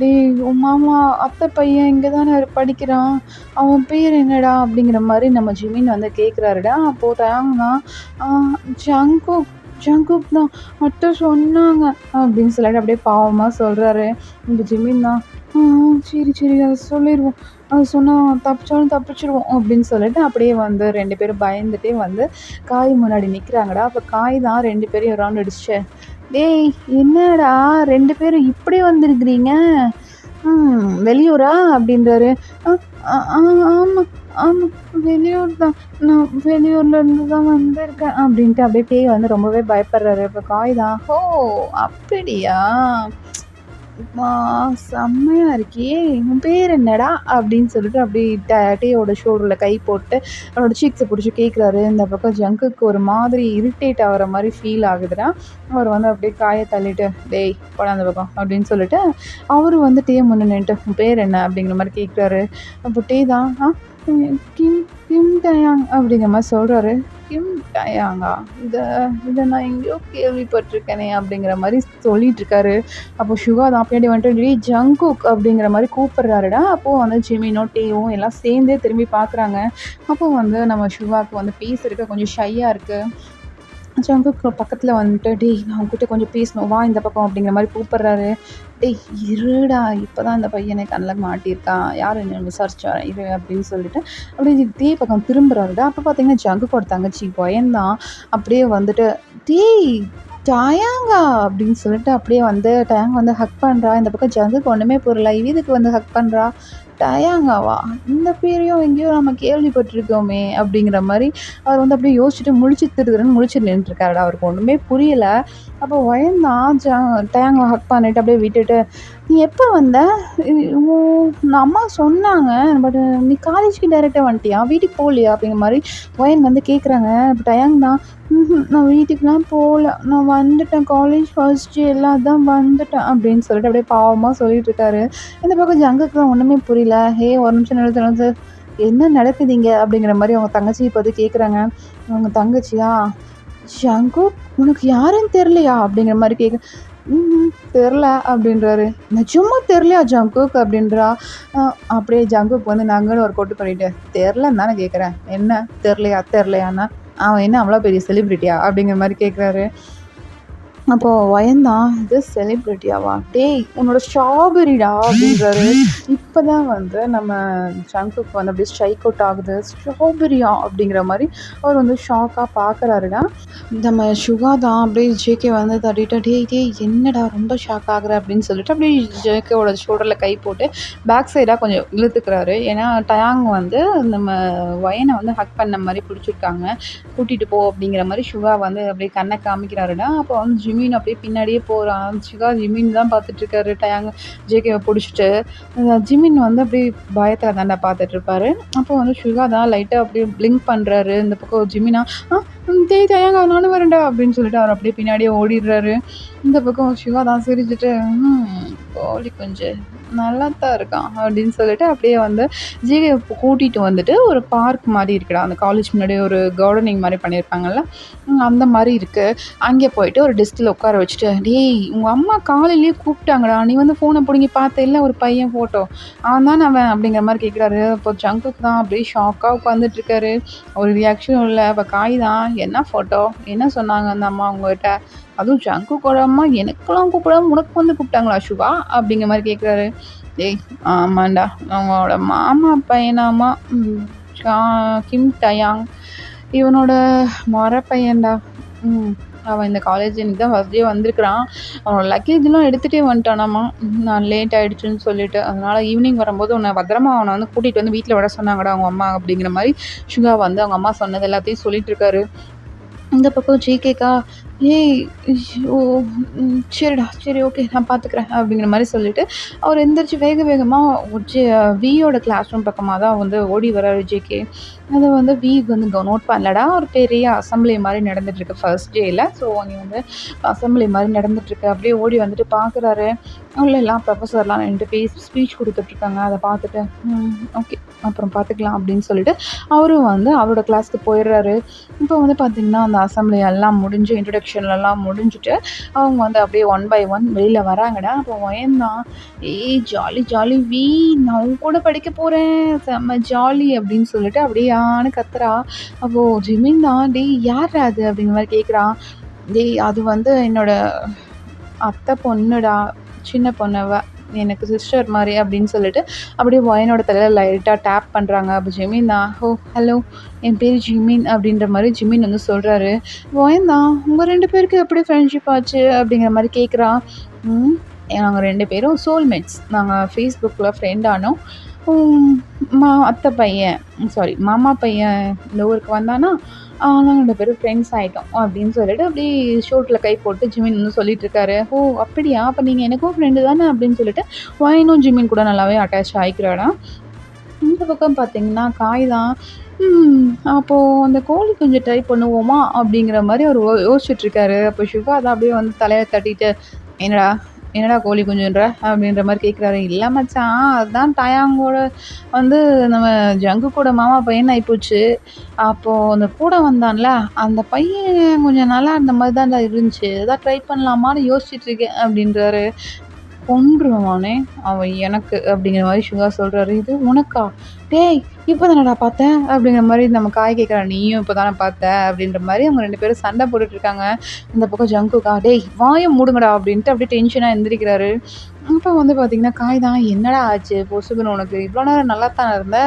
டேய் உன் மாமா அத்தை பையன் இங்கே தானே படிக்கிறான், அவன் பேர் என்னடா அப்படிங்கிற மாதிரி நம்ம ஜிமின் வந்து கேட்குறாருடா. அப்போது டயாங் தான் ஜங்குக் ஜங்குக் தான் அத்தை சொன்னாங்க அப்படின்னு சொல்லிட்டு அப்படியே பாவமாக சொல்கிறாரு. இந்த ஜிமின் தான் சரி சரி அதை சொல்லிடுவோம், அது சொன்னால் தப்பிச்சாலும் தப்பிச்சிடுவோம் அப்படின்னு சொல்லிட்டு அப்படியே வந்து 2 பேரும் பயந்துட்டே வந்து காய் முன்னாடி நிற்கிறாங்கடா. அப்போ காய் தான் 2 பேரையும் ரவுண்ட் அடிச்சு, டேய் என்னடா 2 பேரும் இப்படி வந்திருக்கிறீங்க, வெளியூரா அப்படின்றாரு. ஆமாம் ஆமாம் வெளியூர் தான், நான் வெளியூர்லேருந்து தான் வந்திருக்கேன் அப்படின்ட்டு அப்படியே பேய் வந்து ரொம்பவே பயப்படுறாரு. இப்போ காய் தான் ஓ அப்படியா செம்மையா இருக்கே, உன் பேர் என்னடா அப்படின்னு சொல்லிட்டு அப்படியே டேயோட ஷோல்டரில் கை போட்டு அவனோட சீக்ஸை பிடிச்சி கேட்குறாரு. இந்த பக்கம் ஜங்குக்கு ஒரு மாதிரி இரிட்டேட் ஆகிற மாதிரி ஃபீல் ஆகுதுன்னா அவர் வந்து அப்படியே காயை தள்ளிட்டு டேய் போடா அந்த பக்கம் அப்படின்னு சொல்லிட்டு அவர் வந்து டே முன்னே நின்றுட்டு உன் பேர் என்ன அப்படிங்கிற மாதிரி கேட்குறாரு. அப்போ டே தான் கிம் கிம் டயாங் அப்படிங்கிற மாதிரி சொல்கிறாரு. கிம் டயாங்கா இதை நான் எங்கேயோ கேள்விப்பட்டிருக்கேனே அப்படிங்கிற மாதிரி சொல்லிட்டு இருக்காரு. அப்போ சுகா தான் பின்னாடி வந்துட்டு ஜங்குக் அப்படிங்கிற மாதிரி கூப்பிட்றாருடா. அப்போது வந்து ஜிமினோ டேவும் எல்லாம் சேர்ந்தே திரும்பி பார்க்குறாங்க. அப்போ வந்து நம்ம சுகாவுக்கு வந்து பேசுறதுக்கு கொஞ்சம் ஷையாக இருக்குது. ஜங்குக்கு பக்கத்தில் வந்துட்டு டேய் நான் உங்ககிட்ட கொஞ்சம் பேசணும் வா இந்த பக்கம் அப்படிங்கிற மாதிரி கூப்பிட்றாரு. டேய் இருடா இப்போ தான் இந்த பையனை கண்ணில் மாட்டியிருக்கான், யார் என்ன விசாரிச்சா இரு அப்படின்னு சொல்லிட்டு அப்படியே டே பக்கம் திரும்புறாருடா. அப்போ பார்த்தீங்கன்னா ஜங்குக்கோட தங்கச்சி பயந்தான் அப்படியே வந்துட்டு டேய் டயாங்கா அப்படின்னு சொல்லிட்டு அப்படியே வந்து டயாங் வந்து ஹக் பண்ணுறா. இந்த பக்கம் ஜங்குக்கு ஒன்றுமே புரியல, இதுக்கு வந்து ஹக் பண்ணுறா. டயாங்காவா இந்த பேரையும் எங்கேயோ நம்ம கேள்விப்பட்டிருக்கோமே அப்படிங்கிற மாதிரி அவர் வந்து அப்படியே யோசிச்சுட்டு முழிச்சுட்டு நின்றுருக்காருடா. அவருக்கு ஒன்றுமே புரியலை. அப்போ பயந்தான் டயாங்கா ஹக் பண்ணிட்டு அப்படியே விட்டுட்டு நீ எப்போ வந்த, நான் அம்மா சொன்னாங்க பட் நீ காலேஜுக்கு டைரெக்டாக வந்துட்டியா, வீட்டுக்கு போகலையா அப்படிங்கிற மாதிரி வயன் வந்து கேட்குறாங்க. இப்போ டயாங் தான் நான் வீட்டுக்குலாம் போகல, நான் வந்துட்டேன் காலேஜ் ஃபர்ஸ்ட்டு எல்லாம் தான் வந்துட்டேன் அப்படின்னு சொல்லிட்டு அப்படியே பாவமாக சொல்லிட்டு இருக்காரு. இந்த பக்கம் ஜங்குக்குலாம் ஒன்றுமே புரியல. ஒரு நிமிஷம் நிறுத்து என்ன நடக்குதுங்க அப்படிங்கிற மாதிரி அவங்க தங்கச்சியை பார்த்து கேட்குறாங்க. அவங்க தங்கச்சியா ஜங்குக் உனக்கு யாருன்னு தெரிலையா அப்படிங்கிற மாதிரி தெரில அப்படின்றாரு. நிஜமா தெரிலையா ஜங்குக் அப்படின்றா. அப்படியே ஜங்குக் வந்து நாங்கன்னு ஒரு கொட்டு பண்ணிட்டு தெரிலன்னு தானே கேட்குறேன், என்ன தெரிலையான்னா அவன் என்ன அவ்வளோ பெரிய செலிப்ரிட்டியா அப்படிங்கிற மாதிரி கேட்குறாரு. அப்போது வயந்தான் இது செலிப்ரிட்டியாவா, டேய் உன்னோட ஸ்ட்ராபெரிடா அப்படின்றாரு. இப்போ தான் வந்து நம்ம ஜங்குக்கு வந்து அப்படியே ஸ்ட்ரைக் அவுட் ஆகுது, ஸ்ட்ராபெரியா அப்படிங்கிற மாதிரி அவர் வந்து ஷாக்காக பார்க்குறாருடா. நம்ம சுகா தான் அப்படியே ஜேகே வந்து தட்டிட்டு டேய் என்னடா ரொம்ப ஷாக் ஆகுற அப்படின்னு சொல்லிட்டு அப்படியே ஜேகேவோட ஷோல்டரில் கை போட்டு பேக் சைடாக கொஞ்சம் இழுத்துக்கிறாரு. ஏன்னா டயாங் வந்து நம்ம வயனை வந்து ஹக் பண்ண மாதிரி பிடிச்சிருக்காங்க, கூட்டிகிட்டு போ அப்படிங்கிற மாதிரி சுகா வந்து அப்படியே கண்ணை காமிக்கிறாருடா. அப்போ வந்து ஜிமின் அப்படியே பின்னாடியே போகிறான். சுகா ஜிமின் தான் பார்த்துட்ருக்காரு டயாங் ஜேகேவை பிடிச்சிட்டு. ஜிமின் வந்து அப்படியே பயத்தில் தாண்டா பார்த்துட்ருப்பாரு. அப்போ வந்து சுகா தான் லைட்டாக அப்படியே பிளிங்க் பண்ணுறாரு. இந்த பக்கம் ஜிமினா டேய் டயாங்கா நானும் வரேன்டா அப்படின்னு சொல்லிட்டு அவர் அப்படியே பின்னாடியே ஓடிடுறாரு. இந்த பக்கம் சுகா தான் சிரிச்சுட்டு கோழி கொஞ்சம் நல்லா தான் இருக்கான் அப்படின்னு சொல்லிட்டு அப்படியே வந்து ஜிகே கூட்டிகிட்டு வந்துட்டு ஒரு பார்க் மாதிரி இருக்குடா, அந்த காலேஜ் முன்னாடி ஒரு கார்டனிங் மாதிரி பண்ணியிருப்பாங்கல்ல அந்த மாதிரி இருக்குது. அங்கே போயிட்டு ஒரு டெஸ்கில் உட்கார வச்சுட்டு டேய் உங்கள் அம்மா காலையிலேயே கூப்பிட்டாங்கடா, நீ வந்து ஃபோனை பிடிங்கி பார்த்த இல்லை ஒரு பையன் ஃபோட்டோ அவன் தான் அவன் அப்படிங்கிற மாதிரி கேட்குறாரு. இப்போ ஜங்குக்கு தான் அப்படியே ஷாக்காக உட்காந்துட்ருக்காரு, ஒரு ரியாக்ஷனும் இல்லை. இப்போ காய் தான் என்ன ஃபோட்டோ என்ன சொன்னாங்க அந்த அம்மா உங்கள்கிட்ட, அதுவும் ஜங்குக்கோட அம்மா எனக்கெல்லாம் கூப்பிடாம உனக்கு வந்து கூப்பிட்டாங்களா சுகா அப்படிங்கிற மாதிரி கேட்குறாரு. டேய் ஆமாண்டா அவங்களோட மாமா பையனாமா கிம் டயாங் இவனோட முறை பையன்டா. அவன் இந்த காலேஜ் எனக்கு தான் ஃபஸ்ட் டே வந்திருக்கிறான், அவனோட லக்கேஜெலாம் எடுத்துகிட்டே வந்துட்டானாமா, நான் லேட் ஆகிடுச்சுன்னு சொல்லிட்டு, அதனால் ஈவினிங் வரும்போது உன்னை பத்திரமா அவனை வந்து கூட்டிகிட்டு வந்து வீட்டில் விட சொன்னாங்கடா அவங்க அம்மா அப்படிங்கிற மாதிரி சுகா வந்து அவங்க அம்மா சொன்னது எல்லாத்தையும் சொல்லிகிட்டு இருக்காரு. இந்த பக்கம் ஜிகேக்கா, "ஏய் ஐயோ! சரிடா, சரி ஓகே நான் பார்த்துக்கிறேன்" அப்படிங்கிற மாரி சொல்லிட்டு, அவர் எந்திரிச்சு வேக வேகமா வியோட கிளாஸ் ரூம் பக்கமா தான் வந்து ஓடி வராரு ஜேகே. அத வந்து வி வந்து நோட் பண்ணலடா. ஒரு பெரிய அசெம்பிளி மாரி நடந்துட்டுருக்கு ஃபர்ஸ்ட் டேல. ஸோ அங்கே வந்து அசெம்பிளி மாரி நடந்துட்டுருக்கு. அப்படியே ஓடி வந்துட்டு பார்க்குறாரு. உள்ள எல்லாம் ப்ரொஃபஸர்லாம் நின்னுட்டு ஸ்பீச் குடுத்துட்ருக்காங்க. அத பார்த்துட்டு, ஓகே அப்புறம் பார்த்துக்கலாம் அப்படின்னு சொல்லிட்டு, அவரும் வந்து அவரோட கிளாஸ்க்கு போயிடுறாரு. இப்போ வந்து பார்த்திங்கன்னா, அந்த அசெம்பிளி எல்லாம் முடிஞ்சு இன்ட்ரொடக்ஷன்லாம் முடிஞ்சுட்டு, அவங்க வந்து அப்படியே ஒன் பை ஒன் வெளில வராங்கடா. அப்போ வயந்தான், "ஏய் ஜாலி ஜாலி வி, நான் உன் கூட படிக்க போறேன். செம்ம ஜாலி" அப்படின்னு சொல்லிட்டு அப்படியே ஆன்னு கத்துறா. அப்போ ஜிமின் தான், "டேய் யார்ரா அது?" அப்படிங்கிற மாரி கேட்குறான். "டேய் அது வந்து என்னோட அத்தை பொண்ணுடா. சின்ன பொண்ணு அவ. எனக்கு சிஸ்டர் மாரி" அப்படின்னு சொல்லிட்டு, அப்படியே வயனோட தலையில லைட்டா டேப் பண்றாங்க. அப்ப ஜிமின் தான், "ஓ ஹலோ, என் பேரு ஜிமின்" அப்படின்ற மாரி ஜிமின் வந்து சொல்றாரு. வயன் தான், "உங்க 2 பேருக்கு எப்படி ஃப்ரெண்ட்ஷிப் ஆச்சு?" அப்படிங்கிற மாரி கேட்குறான். ம். நாங்க 2 பேரும் சோல்மேட்ஸ். நாங்க Facebookல ஃப்ரெண்ட் ஆனோம். ம். அத்தை பையன் சாரி மாமா பையன் இந்த ஊருக்கு வந்தானா, நாங்க 2 பேரும் ஃப்ரெண்ட்ஸ் ஆயிட்டோம் அப்படின்னு சொல்லிட்டு அப்படியே ஷோல்டர்ல கை போட்டு ஜிமின் வந்து சொல்லிட்டு இருக்காரு. "ஓ அப்படியா? அப்ப நீங்க எனக்கும் ஃப்ரெண்டு தானே?" அப்படின்னு சொல்லிட்டு வயனும் ஜிமின் கூட நல்லாவே அட்டாச் ஆயிக்கிறாடாம். இந்த பக்கம் பார்த்தீங்கன்னா, காய் தான், ம் அப்போ அந்த கோழி குஞ்சு ட்ரை பண்ணுவோமா? அப்படிங்கிற மாரி அவரு யோசிச்சுட்ருக்காரு. அப்போ சிவா தான் அப்படியே வந்து தலைய தட்டிட்டு, "என்னடா என்னடா கோழி குஞ்சுன்ற?" அப்படின்ற மாரி கேட்குறாரு. "இல்ல மச்சான், அதான் டயாங்கோட வந்து நம்ம ஜங்குக்கோட மாமா பையன்னு ஆயிப்போச்சு. அப்போ அந்த கூட வந்தான்ல, அந்த பையன் கொஞ்சம் நல்லா இருந்த மாரி தான்டா இருந்துச்சு. அதான் ட்ரை பண்ணலாமான்னு யோசிச்சுட்ருக்கேன்" அப்படின்றாரு. "கொன்றுவானே அவன் எனக்கு" அப்படிங்கிற மாரி சிவா சொல்றாரு. "இது உனக்கா? டேய் இப்ப தானடா பார்த்தேன்" அப்படிங்கிற மாரி நம்ம காய் கேட்குறான். "நீயும் இப்ப தானே பார்த்த" அப்படின்ற மாரி அவங்க 2 பேரும் சண்டை போட்டுட்டு இருக்காங்க. இந்த பக்கம் ஜங்குக்கா, "டேய் வாய மூடுங்கடா" அப்படின்ட்டு அப்படியே டென்ஷனா எந்திரிக்கிறாரு. அப்ப வந்து பார்த்தீங்கன்னா, காய் தான், "என்னடா ஆச்சு பொசுக்குன்னு உனக்கு? இவ்வளோ நேரம் நல்லா தானே இருந்த.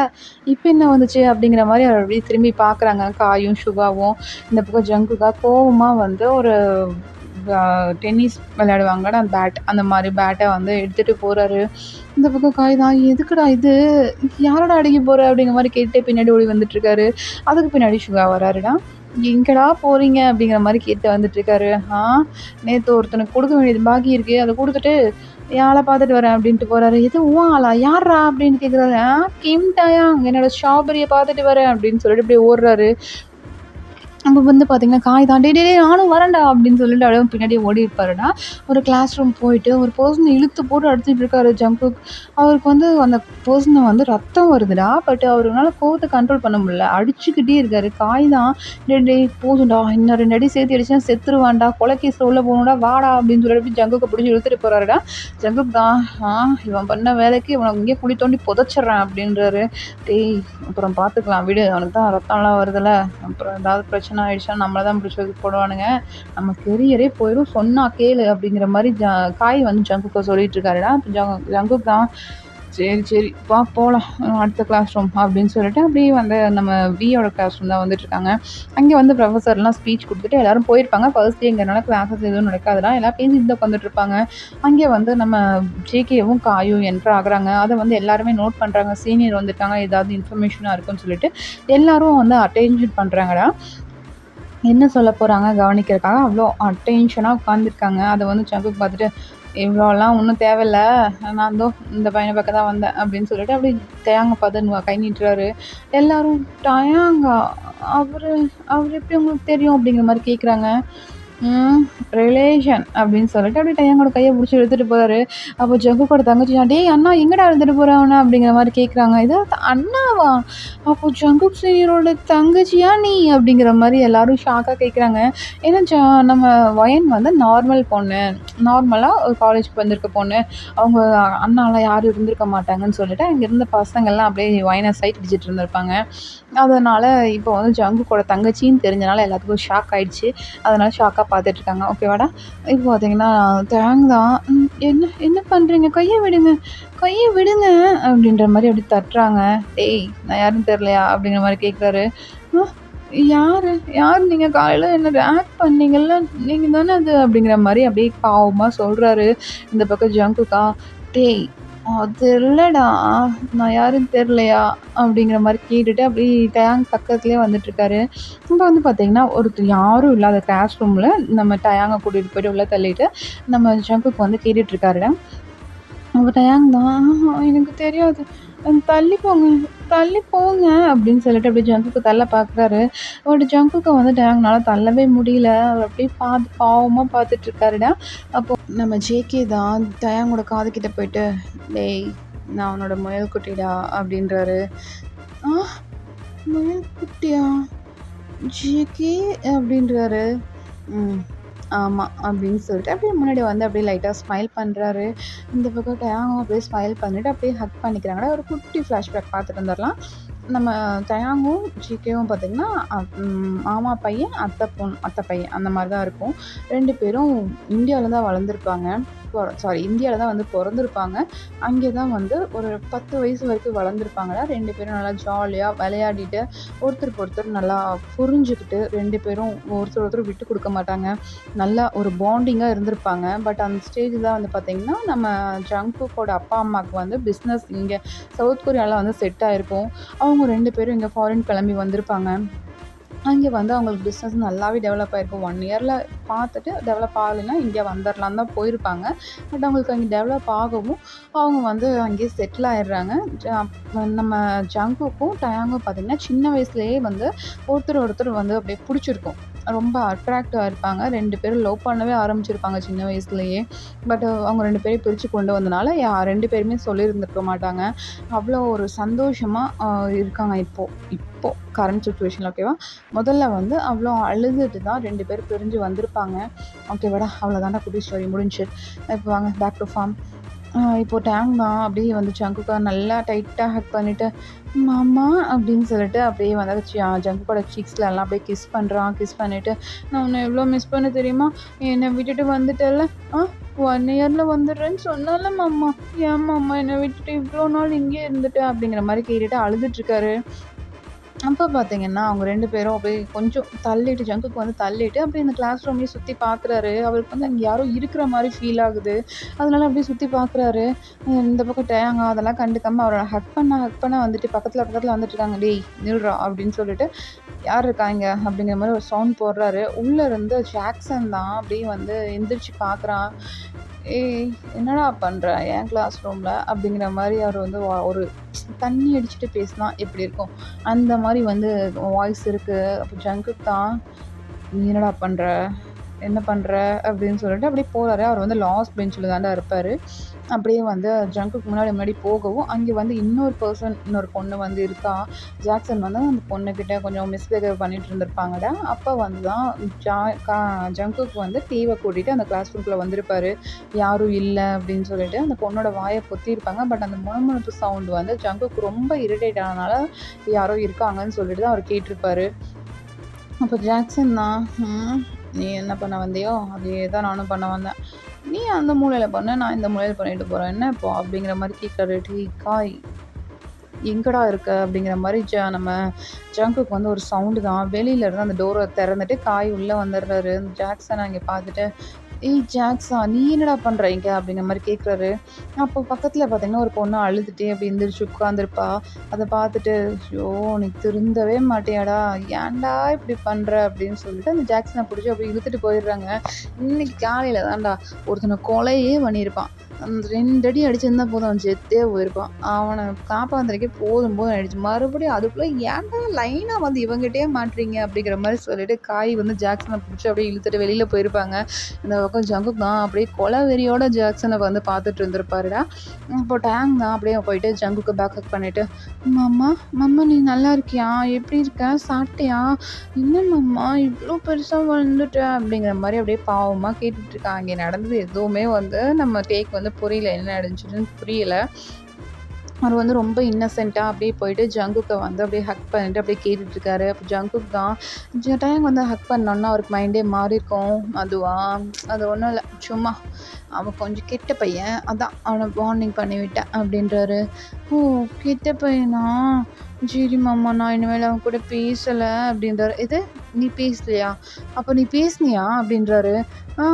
இப்ப என்ன வந்துச்சு?" அப்படிங்கிற மாரி அவர அப்படியே திரும்பி பார்க்குறாங்க காயும், சுகாவும். இந்த பக்கம் ஜங்குக்கா கோவமா வந்து ஒரு அ டென்னிஸ் விளையாடுவாங்கல்ல அந்த பேட், அந்த மாரி பேட்ட வந்து எடுத்துட்டு போறாரு. இந்த பக்கம் காய் தான், "எதுக்குடா இது? யாரடா அடிக்க போற?" அப்படிங்கிற மாரி கேட்டுட்டே பின்னாடி ஓடி வந்துட்டுருக்காரு. அதுக்கு பின்னாடி சுகா வராருடா. "எங்கடா போறீங்க?" அப்படிங்கிற மாரி கேட்டு வந்துட்டுருக்காரு. நேத்து ஒருத்தனுக்கு குடுக்க வேண்டியது பாக்கி இருக்கு. அத குடுத்துட்டு என் ஆள பாத்துட்டு வரேன்" அப்படின்ட்டு போறாரு. "எது உன் ஆளா? யார்றா?" அப்படின்னு கேட்குறாரு. கிம் டயாங், என்னோட ஸ்ட்ராபெரிய பாத்துட்டு வரேன்" அப்படின்னு சொல்லிட்டு அப்படியே ஓடுறாரு. அப்ப வந்து பார்த்தீங்கன்னா, காய் தான், "டேய் டேய் டேய் நானும் வரேன்டா" அப்படின்னு சொல்லிட்டு அப்படியே பின்னாடியே ஓடிருப்பாருடா. ஒரு கிளாஸ் ரூம் போயிட்டு ஒரு பெர்சன இழுத்து போட்டு அடிச்சுட்டு இருக்காரு ஜங்குக். அவருக்கு வந்து அந்த பெர்சன வந்து ரத்தம் வருதுடா. பட் அவருனால கோவத்த கண்ட்ரோல் பண்ண முடியல. அடிச்சுக்கிட்டே இருக்காரு. காய் தான், "டேய் டேய் போதும்டா. இன்னும் 2 அடி சேர்த்து அடிச்சேன்னா செத்துருவான்டா. கொலை கேஸ்ல உள்ள போகணும்டா. வாடா" அப்படின்னு சொல்லிட்டு ஜங்குக்க பிடிச்சு இழுத்துட்டு போறாருடா. ஜங்குக் தான், இவன் பண்ண வேலைக்கு இவன இங்கேயே குழி தோண்டி புதைச்சிடுறேன்" அப்படின்றாரு. "டேய் அப்புறம் பார்த்துக்கலாம் விடு. அவனுக்கு தான் ரத்தம்லாம் வருதுல்ல. அப்புறம் ஏதாவது பிரச்சனை ஆயிடுச்சுன்னா நம்மள தான் பிடிச்சி தூக்கி போடுவானுங்க. நம்ம கெரியரே போயிரும். சொன்னா கேளு" அப்படிங்கிற மாரி காய் வந்து ஜங்குக்க சொல்லிட்டு இருக்காருடா. ஜங்குக் தான், "சரி சரி வா போலாம். அடுத்த கிளாஸ் ரூம்" அப்படின்னு சொல்லிட்டு அப்படியே வந்து நம்ம வியோட கிளாஸ் ரூம் தான் வந்துட்டுருக்காங்க. அங்கே வந்து ப்ரொஃபஸர்லாம் ஸ்பீச் குடுத்துட்டு எல்லாரும் போயிருப்பாங்க. ஃபர்ஸ்ட் டேங்கிறனால கிளாஸஸ் எதுவும் நடக்காதுடா. எல்லாம் பேசிட்டு தான் உட்காந்துட்டுருப்பாங்க. அங்கே வந்து நம்ம ஜேகேவும் காயும் என்டர் ஆகுறாங்க. அத வந்து எல்லாருமே நோட் பண்றாங்க. சீனியர் வந்துட்டாங்க. ஏதாவது இன்ஃபர்மேஷனா இருக்குன்னு சொல்லிட்டு எல்லாரும் வந்து அட்டென்ஷன் பண்றாங்கடா. என்ன சொல்ல போறாங்க கவனிக்கிறதுக்காக அவ்வளோ அட்டென்ஷனா உட்காந்துருக்காங்க. அத வந்து ஜங்குக் பார்த்துட்டு, "இவ்வளோலாம் ஒண்ணும் தேவையில்ல. நான் இதோ இந்த பையன பார்க்க தான் வந்தேன்" அப்படின்னு சொல்லிட்டு அப்படியே தயாங்க பார்த்து கை நீட்டுறாரு. எல்லாரும், "டயாங்கா? அவரு அவரு எப்படி உங்களுக்கு தெரியும்?" அப்படிங்கிற மாரி கேட்குறாங்க. ம். ரிலேஷன் அப்படின்னு சொல்லிட்டு அப்படியே டயாங்கோட கைய புடிச்சு இழுத்துட்டு போறாரு. அப்போ ஜங்குக்கோட தங்கச்சி, "டேய் அண்ணா எங்கடா இழுத்துட்டு போற அவன?" அப்படிங்கிற மாரி கேட்குறாங்க. "இது அண்ணாவா? அப்போ ஜங்குக் சீனியரோட தங்கச்சியா நீ?" அப்படிங்கிற மாரி எல்லாரும் ஷாக்கா கேட்குறாங்க. ஏன்னா நம்ம வயன் வந்து நார்மல் பொண்ணு. நார்மலா ஒரு காலேஜ்க்கு வந்திருக்க பொண்ணு. அவங்க அண்ணாலாம் யாரும் இருந்திருக்க மாட்டாங்கன்னு சொல்லிட்டு, அங்க இருந்த பசங்கள்லாம் அப்படியே வயன சைட் அடிச்சுட்டு இருந்திருப்பாங்க. அதனால இப்போ வந்து ஜங்குக்கோட தங்கச்சின்னு தெரிஞ்சனால எல்லாத்துக்கும் ஷாக் ஆயிடுச்சு. அதனால ஷாக்கா பார்த்துட்ருக்காங்க. ஓகேவாடா? இப்போ பார்த்தீங்கன்னா, தேங் தான், என்ன என்ன பண்றீங்க? கைய விடுங்க, கைய விடுங்க" அப்படின்ற மாரி அப்படி தட்டுறாங்க. "டேய் நான் யாருன்னு தெரியலையா?" அப்படிங்கிற மாரி கேட்குறாரு. "அ யாரு? யார் நீங்க? காலையில என்ன ரேக் பண்ணீங்கல்ல, நீங்க தானே அது" அப்படிங்கிற மாரி அப்படியே பாவமா சொல்றாரு. இந்த பக்கம் ஜங்குக்கா, "டேய் அது இல்லடா, நான் யாருன்னு தெரியலையா? அப்படிங்கிற மாரி கேட்டுட்டு அப்படியே டயாங் பக்கத்துலயே வந்துட்டுருக்காரு. இப்ப வந்து பார்த்தீங்கன்னா, ஒருத்தர் யாரும் இல்லாத கிளாஸ் ரூம்ல நம்ம டயாங்க கூட்டிட்டு போயிட்டு உள்ள தள்ளிட்டு, நம்ம ஜங்குக் வந்து கேட்டுட்டுருக்காரு. அப்ப டயாங் தான், எனக்கு தெரியாது. தள்ளி போங்க, தள்ளி போங்க" அப்படின்னு சொல்லிட்டு அப்படியே ஜங்குக்க தள்ள பார்க்குறாரு. பட் ஜங்குக்க வந்து டயாங்னால தள்ளவே முடியல. அவர் அப்படியே பாவமா பார்த்துட்டுருக்காருடா. அப்போ நம்ம ஜேகே தான் டயாங்கோட காது கிட்ட போயிட்டு, "டேய், நான் உன்னோட முயல் குட்டிடா" அப்படின்றாரு. "ஆ, முயல் குட்டியா? ஜேகே" அப்படின்றாரு. ம். ஆமா. அப்படின்னு சொல்லிட்டு அப்படியே முன்னாடி வந்து அப்படியே லைட்டா ஸ்மைல் பண்றாரு. இந்த பக்கம் டயாங்கும் அப்படியே ஸ்மைல் பண்ணிட்டு அப்படியே ஹக் பண்ணிக்கிறாங்கடா. ஒரு குட்டி ஃப்ளாஷ்பேக் பார்த்துட்டு வந்துரலாம். நம்ம டயாங்கும், ஜிகேவும் பார்த்தீங்கன்னா, மாமா பையன், அத்தை பையன் அந்த மாரி தான் இருக்கும். 2 பேரும் இந்தியால தான் வளர்ந்துருப்பாங்க. இந்தியால தான் வந்து பொறந்திருப்பாங்க. அங்கே தான் வந்து ஒரு 10 வயசு வரைக்கும் வளர்ந்துருப்பாங்கடா. 2 பேரும் நல்லா ஜாலியா விளையாடிட்டு, ஒருத்தருக்கு ஒருத்தர் நல்லா புரிஞ்சுக்கிட்டு 2 பேரும் ஒருத்தர் ஒருத்தர் விட்டு குடுக்க மாட்டாங்க. நல்லா ஒரு பாண்டிங்கா இருந்திருப்பாங்க. பட் அந்த ஸ்டேஜ் தான் வந்து பார்த்தீங்கன்னா, நம்ம ஜங்குக்கோட அப்பா, அம்மாவுக்கு வந்து பிஸ்னஸ் இங்க சவுத் கொரியால வந்து செட் ஆயிருக்கும். அவங்க 2 பேரும் இங்க ஃபாரின் கிளம்பி வந்திருப்பாங்க. அங்கே வந்து அவங்களுக்கு பிஸ்னஸ் நல்லாவே டெவலப் ஆயிருக்கும். 1 இயர்ல பார்த்துட்டு டெவலப் ஆகலைன்னா இந்தியா வந்துரலான்னு தான் போயிருப்பாங்க. பட் அவங்களுக்கு அங்கே டெவலப் ஆகவும், அவங்க வந்து அங்கேயே செட்டில் ஆயிடுறாங்க. நம்ம ஜங்குக்கும், டயாங்கும் பார்த்தீங்கன்னா, சின்ன வயசுலயே வந்து ஒருத்தர் வந்து அப்படியே புடிச்சிருக்கும். ரொம்ப அட்ராக்டிவா இருப்பாங்க. 2 பேரும் லவ் பண்ணவே ஆரம்பிச்சிருப்பாங்க சின்ன வயசுலயே. பட் அவங்க 2 பேரையும் பிரிச்சு கொண்டு வந்தனால 2 பேருமே சொல்லியிருந்திருக்க மாட்டாங்க. அவ்வளோ ஒரு சந்தோஷமா இருக்காங்க இப்போ கரண்ட் சிச்சுவேஷன்ல, ஓகேவா? முதல்ல வந்து அவ்வளோ அழுதுட்டு தான் 2 பேரும் பிரிஞ்சு வந்திருப்பாங்க. ஓகேவாடா? அவ்வளோதான்டா குட்டி ஸ்டோரி முடிஞ்சுச்சு. இப்போ வாங்க பேக் டு ஃபார்ம். இப்போ டேங் தான் அப்படியே வந்து ஜங்குக்கா நல்லா டைட்டா ஹக் பண்ணிட்டு, "மாமா" அப்படின்னு சொல்லிட்டு அப்படியே வந்து ஜங்குக்கோட சீக்ஸ்லலாம் அப்படியே கிஸ் பண்றான். கிஸ் பண்ணிட்டு, "நான் உன்னை எவ்வளோ மிஸ் பண்ணேன் தெரியுமா? என்னை விட்டுட்டு வந்துட்டல்ல. 1 இயர்ல வந்துடுறேன்னு சொன்னேன்ல மாமா. ஏன் மாமா என்னை விட்டுட்டு இவ்வளோ நாள் இங்கேயே இருந்துட்ட?" அப்படிங்கிற மாரி கேட்டுட்டு அழுதுட்டுருக்காரு. அப்போ பார்த்தீங்கன்னா, அவங்க 2 பேரும் அப்படியே கொஞ்சம் தள்ளிட்டு ஜங்குக்கு வந்து தள்ளிட்டு, அப்படியே இந்த கிளாஸ் ரூம்லயே சுத்தி பார்க்குறாரு. அவருக்கு வந்து அங்க யாரோ இருக்கிற மாரி ஃபீல் ஆகுது. அதனால அப்படியே சுத்தி பார்க்குறாரு. இந்த பக்கம் டேயாங்க அதெல்லாம் கண்டுக்காம அவர ஹக் பண்ண வந்துட்டு பக்கத்துல வந்துட்டுருக்காங்க. "டேய் நில்றா" அப்படின்னு சொல்லிட்டு, "யார் இருக்கா இங்க?" அப்படிங்கிற மாரி ஒரு சவுண்ட் போடுறாரு. உள்ள இருந்து ஜாக்சன் தான் அப்படியே வந்து எந்திரிச்சு பார்க்குறான். "ஏய், என்னடா பண்ற என் கிளாஸ் ரூம்ல?" அப்படிங்கிற மாரி அவர் வந்து ஒரு தண்ணி அடிச்சுட்டு பேசினா எப்படி இருக்கும்? அந்த மாரி வந்து வாய்ஸ் இருக்கு. அப்போ ஜங்குக் தான், "நீ என்னடா பண்ற? என்ன பண்ற?" அப்படின்னு சொல்லிட்டு அப்படியே போறாரு. அவர் வந்து லாஸ்ட் பெஞ்ச்ல தான்டா இருப்பாரு. அப்படியே வந்து ஜங்குக்கு முன்னாடி போகவும், அங்கே வந்து இன்னொரு பொண்ணு வந்து இருக்கா. ஜாக்சன் வந்து அந்த பொண்ணுகிட்ட கொஞ்சம் மிஸ்பிஹேவ் பண்ணிட்டு இருந்திருப்பாங்கடா. அப்போ வந்து தான் ஜா கா ஜங்குக் வந்து டீவ கூட்டிட்டு அந்த கிளாஸ் ரூம்குள்ள வந்திருப்பாரு. யாரும் இல்ல அப்படின்னு சொல்லிட்டு அந்த பொண்ணோட வாய பொத்தியிருப்பாங்க. பட் அந்த முணுமுணுப்பு சவுண்ட் வந்து ஜங்குக் ரொம்ப இரிட்டேட் ஆனனால, யாரோ இருக்காங்கன்னு சொல்லிட்டு தான் அவர் கேட்டிருப்பாரு. அப்போ ஜாக்சன் தான், நீ என்ன பண்ண வந்தியோ, அதே தான் நானும் பண்ண வந்தேன். நீ அந்த மூலையில பண்ணு, நான் இந்த மூலையில பண்ணிட்டு போறேன். என்ன இப்போ?" அப்படிங்கிற மாரி கேட்குறாரு. "டேய் காய், எங்கடா இருக்க?" அப்படிங்கிற மாரி நம்ம ஜங்குக்கு வந்து ஒரு சவுண்டு தான். வெளியில இருந்து அந்த டோர திறந்துட்டு காய் உள்ள வந்துடுறாரு. ஜாக்சன அங்கே பார்த்துட்டு, "ஏய் ஜாக்ஸா, நீ என்னடா பண்ற இங்க?" அப்படிங்கிற மாரி கேட்குறாரு. அப்போ பக்கத்துல பார்த்தீங்கன்னா, ஒரு பொண்ணு அழுதுட்டே அப்படி எந்திரிச்சு உட்காந்துருப்பா. அத பார்த்துட்டு, "ஐயோ! நீ திருந்தவே மாட்டியாடா? ஏன்டா இப்படி பண்ற?" அப்படின்னு சொல்லிட்டு அந்த ஜாக்சன புடிச்சு அப்படியே இழுத்துட்டு போயிடுறாங்க. இன்னைக்கு காலையில தான்டா ஒருத்தன கொலையே பண்ணியிருப்பான். அந்த 2 அடி அடிச்சிருந்தா போதும், அவன் செத்தே போயிருப்பான். அவன காப்பாத்துறதுக்கே போதும் போதும்னு ஆயிடுச்சு. மறுபடியும் அதுக்குள்ள ஏன்டா லைனா வந்து இவங்கிட்டயே மாட்றீங்க? அப்படிங்கிற மாரி சொல்லிட்டு காய் வந்து ஜாக்சன புடிச்சு அப்படியே இழுத்துட்டு வெளியில போயிருப்பாங்க. இந்த பக்கம் ஜங்குக் தான் அப்படியே கொலை வெறியோட ஜாக்சனை வந்து பார்த்துட்டு இருந்திருப்பாருடா. இப்போ டேங் தான் அப்படியே போயிட்டு ஜங்குக்கு பேக் ஹக் பண்ணிட்டு, "மாமா, மாமா நீ நல்லா இருக்கியா? எப்படி இருக்க? சாப்பிட்டியா? என்ன மாமா இவ்வளோ பெருசா வளர்ந்துட்ட?" அப்படிங்கிற மாரி அப்படியே பாவமா கேட்டுட்டு இருக்கான். இங்கே நடந்தது எதுவுமே வந்து நம்ம டேக் வந்து புரியல. என்ன நடந்துச்சுன்னு புரியல. அவர் வந்து ரொம்ப இன்னசென்ட்டா அப்படியே போயிட்டு ஜங்குக்க வந்து அப்படியே ஹக் பண்ணிட்டு அப்படியே கேட்டுட்ருக்காரு. அப்போ ஜங்குக் தான் டேங் வந்து ஹக் பண்ணோன்னே அவருக்கு மைண்டே மாறியிருக்கும். "அதுவா? அது ஒன்றும் இல்ல. சும்மா அவன் கொஞ்சம் கெட்ட பையன். அதான் அவனை வார்னிங் பண்ணி விட்டேன்" அப்படின்றாரு. "ஓ! கெட்ட பையனா? "சரி மாமா, நான் இனிமேல் அவன் கூட பேசல" அப்படின்றாரு. "எது? நீ பேசலையா? அப்ப நீ பேசினியா?" அப்படின்றாரு. "ஆ,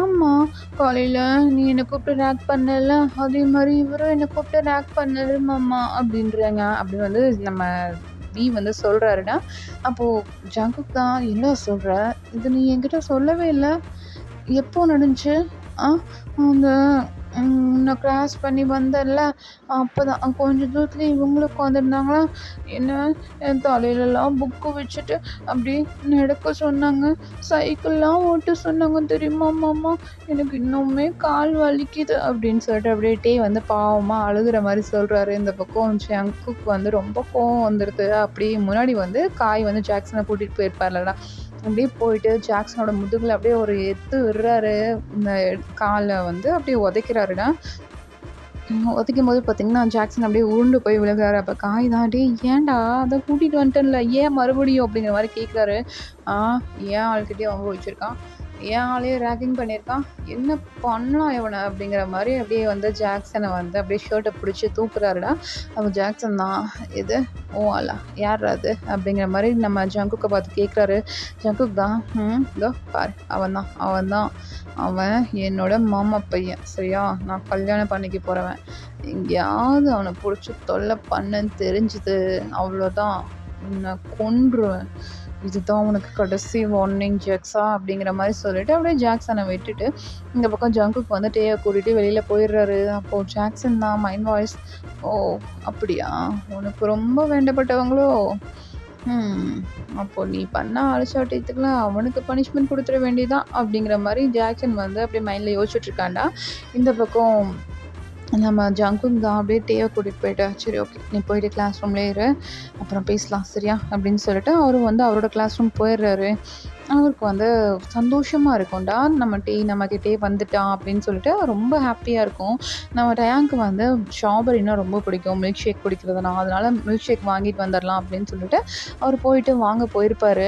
ஆமா. காலையில நீ என்ன கூப்பிட்டு ரேக் பண்ணல, அதே மாரி இவரும் என்ன கூப்பிட்டு ரேக் பண்ணாரு மாமா" அப்படின்றாங்க. அப்படி வந்து நம்ம வந்து சொல்றாருடா. அப்போ ஜங்குக் தான், "என்ன சொல்ற? இது நீ என்கிட்ட சொல்லவே இல்ல. எப்போ நடந்துச்சு? ஆ அந்த உன்ன கிராஸ் பண்ணி வந்தேன்ல, அப்பதான் கொஞ்ச தூரத்துல இவங்களும் உட்காந்துருந்தாங்களா, என்ன என் தலையிலலாம் புக்கு வச்சுட்டு அப்படியே நடக்க சொன்னாங்க. சைக்கிள்லாம் ஓட்ட சொன்னாங்க தெரியுமா மாமா? எனக்கு இன்னுமே கால் வலிக்குது" அப்படின்னு சொல்லிட்டு அப்படியே வந்து பாவமா அழுகுற மாரி சொல்றாரு. இந்த பக்கம் ஜங்குக்கு வந்து ரொம்ப கோவம் வந்துருது. அப்படியே முன்னாடி வந்து காய் வந்து ஜாக்சன கூட்டிட்டு போயிருப்பார்லடா. அப்படியே போயிட்டு ஜாக்சனோட முதுகுல அப்படியே ஒரு எத்து விடுறாரு. இந்த கால வந்து அப்படியே உதைக்கிறாருடா. உதைக்கும்போது பார்த்தீங்கன்னா, ஜாக்சன் அப்படியே உருண்டு போய் விழுகுறாரு. அப்ப காய் தான், "டேய் ஏன்டா? அதான் கூட்டிட்டு வந்துட்டேன்ல, ஏன் மறுபடியும்?" அப்படிங்கிற மாரி கேட்குறாரு. "ஆ என் ஆள்கிட்டயே வம்பு வச்சிருக்கான். என் ஆளையே ராகிங் பண்ணியிருக்கான். என்ன பண்ணலாம் இவன?" அப்படிங்கிற மாரி அப்படியே வந்து ஜாக்சன வந்து அப்படியே ஷர்ட்ட பிடிச்சு தூக்குறாருடா. அப்ப ஜாக்சன் தான், "எது? உன் ஆளா? யார்ரா அது?" அப்படிங்கிற மாரி நம்ம ஜங்குக்க பார்த்து கேட்குறாரு. ஜங்குக் தான், இதோ பாரு, அவன்தான் அவன்தான். அவன் என்னோட மாமா பையன். சரியா? நான் கல்யாணம் பண்ணிக்க போறவன். எங்கேயாவது அவன புடிச்சு தொல்ல பண்ணேன்னு தெரிஞ்சுது, அவ்வளோதான். உன்ன கொன்றுவேன். இதுதான் உனக்கு கடைசி வார்னிங் ஜாக்ஸா அப்படிங்கிற மாரி சொல்லிட்டு, அப்படியே ஜாக்சன விட்டுட்டு, இந்த பக்கம் ஜங்குக் வந்து டேய கூட்டிட்டு வெளியில போயிடுறாரு. அப்போ ஜாக்சன் தான் மைண்ட் வாய்ஸ், "ஓ! அப்படியா? உனக்கு ரொம்ப வேண்டப்பட்டவங்களோ? அப்போ நீ பண்ண அலட்சியத்துக்குலாம் அவனுக்கு பனிஷ்மெண்ட் குடுத்துற வேண்டியதுதான்" அப்படிங்கிற மாரி ஜாக்சன் வந்து அப்படியே மைண்ட்ல யோசிச்சுட்டு இருக்கான்டா. இந்த பக்கம் நம்ம ஜங்குக் தான் அப்படியே டேவ கூட்டிட்டு போயிட்டு, "சரி ஓகே, நீ போயிட்டு கிளாஸ் ரூம்லயே இரு. அப்புறம் பேசலாம் சரியா?" அப்படின்னு சொல்லிட்டு அவரும் வந்து அவரோட கிளாஸ் ரூம் போயிடுறாரு. அவருக்கு வந்து சந்தோஷமா இருக்கும்டா. நம்மகிட்டயே வந்துட்டான் அப்படின்னு சொல்லிட்டு ரொம்ப ஹாப்பியா இருக்கும். நம்ம டயாங்க்கு வந்து ஸ்ட்ராபெர்ரினா ரொம்ப பிடிக்கும். மில்க் ஷேக் குடிக்கிறதுனா. அதனால மில்க் ஷேக் வாங்கிட்டு வந்துரலாம் அப்படின்னு சொல்லிட்டு, அவர் போயிட்டு வாங்க போயிருப்பாரு.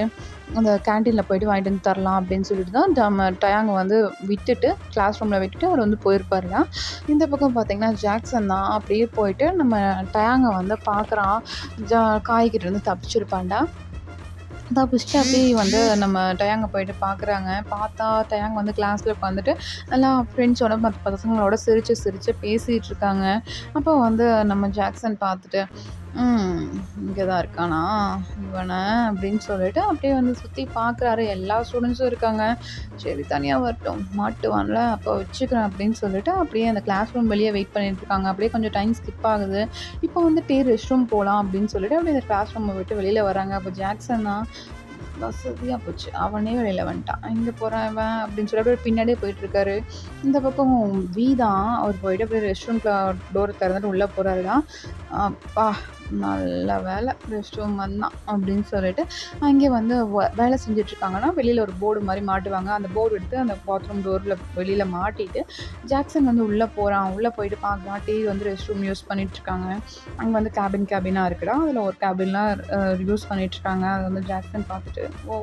அந்த கேன்டீன்ல போயிட்டு வாங்கிட்டு வந்து தரலாம் அப்படின்னு சொல்லிட்டு தான் நம்ம டயாங்க வந்து விட்டுட்டு, கிளாஸ் ரூம்ல விட்டுட்டு அவர் வந்து போயிருப்பாருடா. இந்த பக்கம் பார்த்தீங்கன்னா, ஜாக்சன் தான் அப்படியே போயிட்டு நம்ம டயாங்க வந்து பார்க்குறான். காய்கிட்ட இருந்து தப்பிச்சிருப்பான்டா. தப்பிச்சுட்டு அப்படியே வந்து நம்ம டயாங்க போயிட்டு பார்க்குறாங்க. பார்த்தா டயாங் வந்து கிளாஸ்ல உட்காந்துட்டு நல்லா ஃப்ரெண்ட்ஸோட மற்ற பசங்களோட சிரிச்சு சிரிச்சு பேசிட்டு இருக்காங்க. அப்போ வந்து நம்ம ஜாக்சன் பார்த்துட்டு, இங்கே தான் இருக்கானா இவன?" அப்படின்னு சொல்லிட்டு அப்படியே வந்து சுற்றி பார்க்குறாரு. எல்லா ஸ்டூடெண்ட்ஸும் இருக்காங்க. சரி தனியா வரட்டும், மாட்டுவான்ல, அப்போ வச்சுக்கிறேன் அப்படின்னு சொல்லிட்டு அப்படியே அந்த கிளாஸ் ரூம் வெளியே வெயிட் பண்ணிட்டு இருக்காங்க. அப்படியே கொஞ்சம் டைம் ஸ்கிப் ஆகுது. இப்போ வந்துட்டு ரெஸ்ட் ரூம் போகலாம் அப்படின்னு சொல்லிட்டு அப்படியே அந்த கிளாஸ் ரூமை விட்டு வெளியில் வராங்க. அப்போ ஜாக்சன் தான், வசதியா போச்சு, அவனே வெளியில் வந்துட்டான், "எங்கே போகிறான் இவன்?" அப்படின்னு சொல்லி அப்படியே பின்னாடியே போயிட்டுருக்காரு. இந்த பக்கம் தான் அவர் போயிட்டு அப்படியே ரெஸ்ட் ரூம்ல டோரை திறந்துட்டு உள்ளே போகிறாருடா. அப்பா நல்ல வேலை ரெஸ்ட் ரூம் வந்தான் அப்படின்னு சொல்லிட்டு அங்கே வந்து வேலை செஞ்சிட்ருக்காங்கன்னா வெளியில் ஒரு போர்டு மாதிரி மாட்டுவாங்க. அந்த போர்டு எடுத்து அந்த பாத்ரூம் டோரில் வெளியில் மாட்டிட்டு ஜாக்சன் வந்து உள்ளே போகிறான். உள்ளே போயிட்டு பார்க்குறான், டிவி வந்து ரெஸ்ட் ரூம் யூஸ் பண்ணிகிட்ருக்காங்க. அங்கே வந்து கேபினாக இருக்குடா. அதில் ஒரு கேபின்லாம் யூஸ் பண்ணிகிட்ருக்காங்க. அதை வந்து ஜாக்சன் பார்த்துட்டு, "ஓ,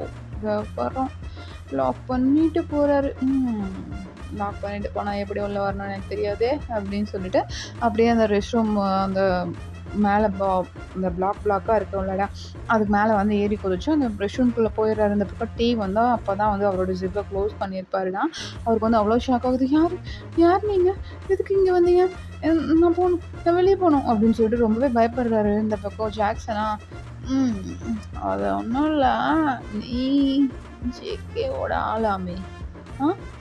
வரோம், லாக் பண்ணிட்டு போகிறாரு. லாக் பண்ணிட்டு போனால் எப்படி உள்ள வரணும்னு எனக்கு தெரியாதே" அப்படின்னு சொல்லிட்டு அப்படியே அந்த ரெஸ்ட் ரூம் அந்த மேலே இந்த பிளாக்காக இருக்கும்லடா, அதுக்கு மேலே வந்து ஏறி குதிச்சு அந்த ரெஸ்ட் ரூம்குள்ளே போயிடுறாரு. இந்த பக்கம் டீ வந்தால் அப்போ தான் வந்து அவரோட ஜிப்பை க்ளோஸ் பண்ணியிருப்பாருடா. அவருக்கு வந்து அவ்வளோ ஷாக் ஆகுது. யார் நீங்கள்? எதுக்கு இங்கே வந்தீங்க? நான் போகணும், நான் வெளியே போகணும் அப்படின்னு சொல்லிட்டு ரொம்பவே பயப்படுறாரு. இந்த பக்கம் ஜாக்சனா, அது ஒன்றும் இல்லை, நீ ஜேகேவோட ஆளாமே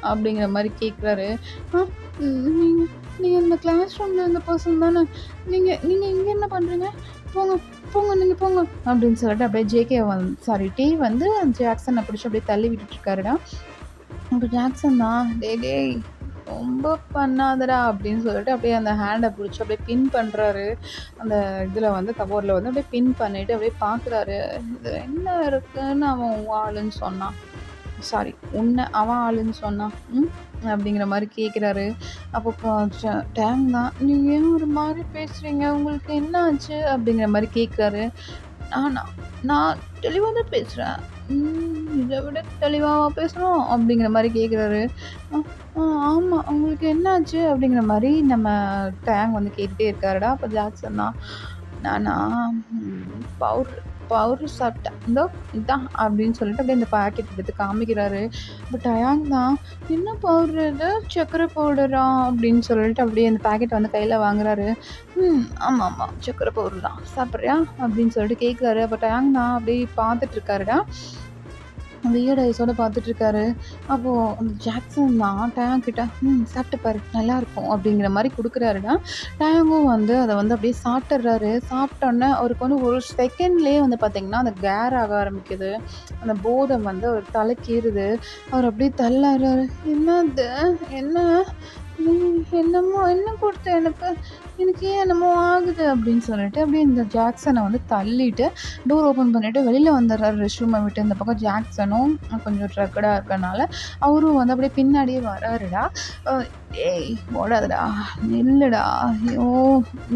அப்படிங்கிற மாதிரி கேட்குறாரு. நீங்கள் நீங்கள் இந்த கிளாஸ் ரூமில் இருந்த பர்சன் தானே? நீங்கள் இங்கே என்ன பண்ணுறீங்க? போங்க போங்க, நீங்கள் போங்க அப்படின்னு சொல்லிட்டு அப்படியே ஜேகே டீ வந்து ஜாக்சனை பிடிச்சி அப்படியே தள்ளி விட்டுட்ருக்காருடா. அப்போ ஜாக்சன் தான், டேய் ரொம்ப பண்ணாதடா அப்படின்னு சொல்லிட்டு அப்படியே அந்த ஹேண்டை பிடிச்சி அப்படியே பின் பண்ணுறாரு. அந்த இதில் வந்து கபோர்டில் வந்து அப்படியே பின் பண்ணிவிட்டு அப்படியே பார்க்குறாரு. இது என்ன இருக்குன்னு அவன் ஆளுன்னு சொன்னான், சாரி அவன் ஆளுன்னு சொன்னான் அப்படிங்கிற மாதிரி கேட்குறாரு. அப்போ டேங் தான், "நீங்கள் ஏன் ஒரு மாதிரி பேசுகிறீங்க? உங்களுக்கு என்ன ஆச்சு?" அப்படிங்கிற மாதிரி கேட்குறாரு. நான் தெளிவாக தான் பேசுகிறேன், இதை விட தெளிவாக பேசணும் அப்படிங்கிற மாதிரி கேட்குறாரு. ஆமாம், உங்களுக்கு என்னாச்சு அப்படிங்கிற மாதிரி நம்ம டேங் வந்து கேட்டுகிட்டே இருக்காருடா. அப்போ ஜாக்சன் தான், நானா பவுட்ரு பவுட்ரு சாப்பிட்டேன். இந்தோ இதான் அப்படின்னு சொல்லிட்டு அப்படியே அந்த பாக்கெட் எடுத்து காமிக்கிறாரு. அப்போ டயாங் தான், என்ன பவுட்ரு இது? சர்க்கரை பவுடரா? அப்படின்னு சொல்லிட்டு அப்படியே அந்த பாக்கெட் வந்து கையில் வாங்குறாரு. ஆமாம் ஆமாம், சர்க்கரை பவுட்ரு தான், சாப்பிட்றியா அப்படின்னு சொல்லிட்டு கேட்குறாரு. அப்போ டயாங் தான் அப்படியே பார்த்துட்ருக்காருடா, வியர்ட் ஐஸோட பார்த்துட்ருக்காரு. அப்போது அந்த ஜாக்சன் தான் டயாங் கிட்ட சாப்பிட்டு பாரு நல்லாயிருக்கும் அப்படிங்கிற மாதிரி கொடுக்குறாருடா. டயாங்கும் வந்து அதை வந்து அப்படியே சாப்பிட்றாரு. சாப்பிட்டோன்னே அவருக்கு வந்து ஒரு செகண்ட்லேயே வந்து பார்த்திங்கன்னா அந்த கேர் ஆக ஆரம்பிக்குது. அந்த போதை வந்து அவர் தலைக்கேறுது. அவர் அப்படியே தள்ளாடுறாரு. என்னது என்ன என்னமோ என்ன கொடுத்த எனக்கு எனக்கு ஏன் என்னமோ ஆகுது அப்படின்னு சொல்லிட்டு அப்படியே இந்த ஜாக்சனை வந்து தள்ளிட்டு டோர் ஓப்பன் பண்ணிவிட்டு வெளியில் வந்துடுறாரு ரெஸ்ட் ரூமை விட்டு. இந்த பக்கம் ஜாக்சனும் கொஞ்சம் ட்ரக்கடாக இருக்கனால அவரும் வந்து அப்படியே பின்னாடியே வராருடா. ஏய் ஓடாதடா, நில்லுடா, ஐயோ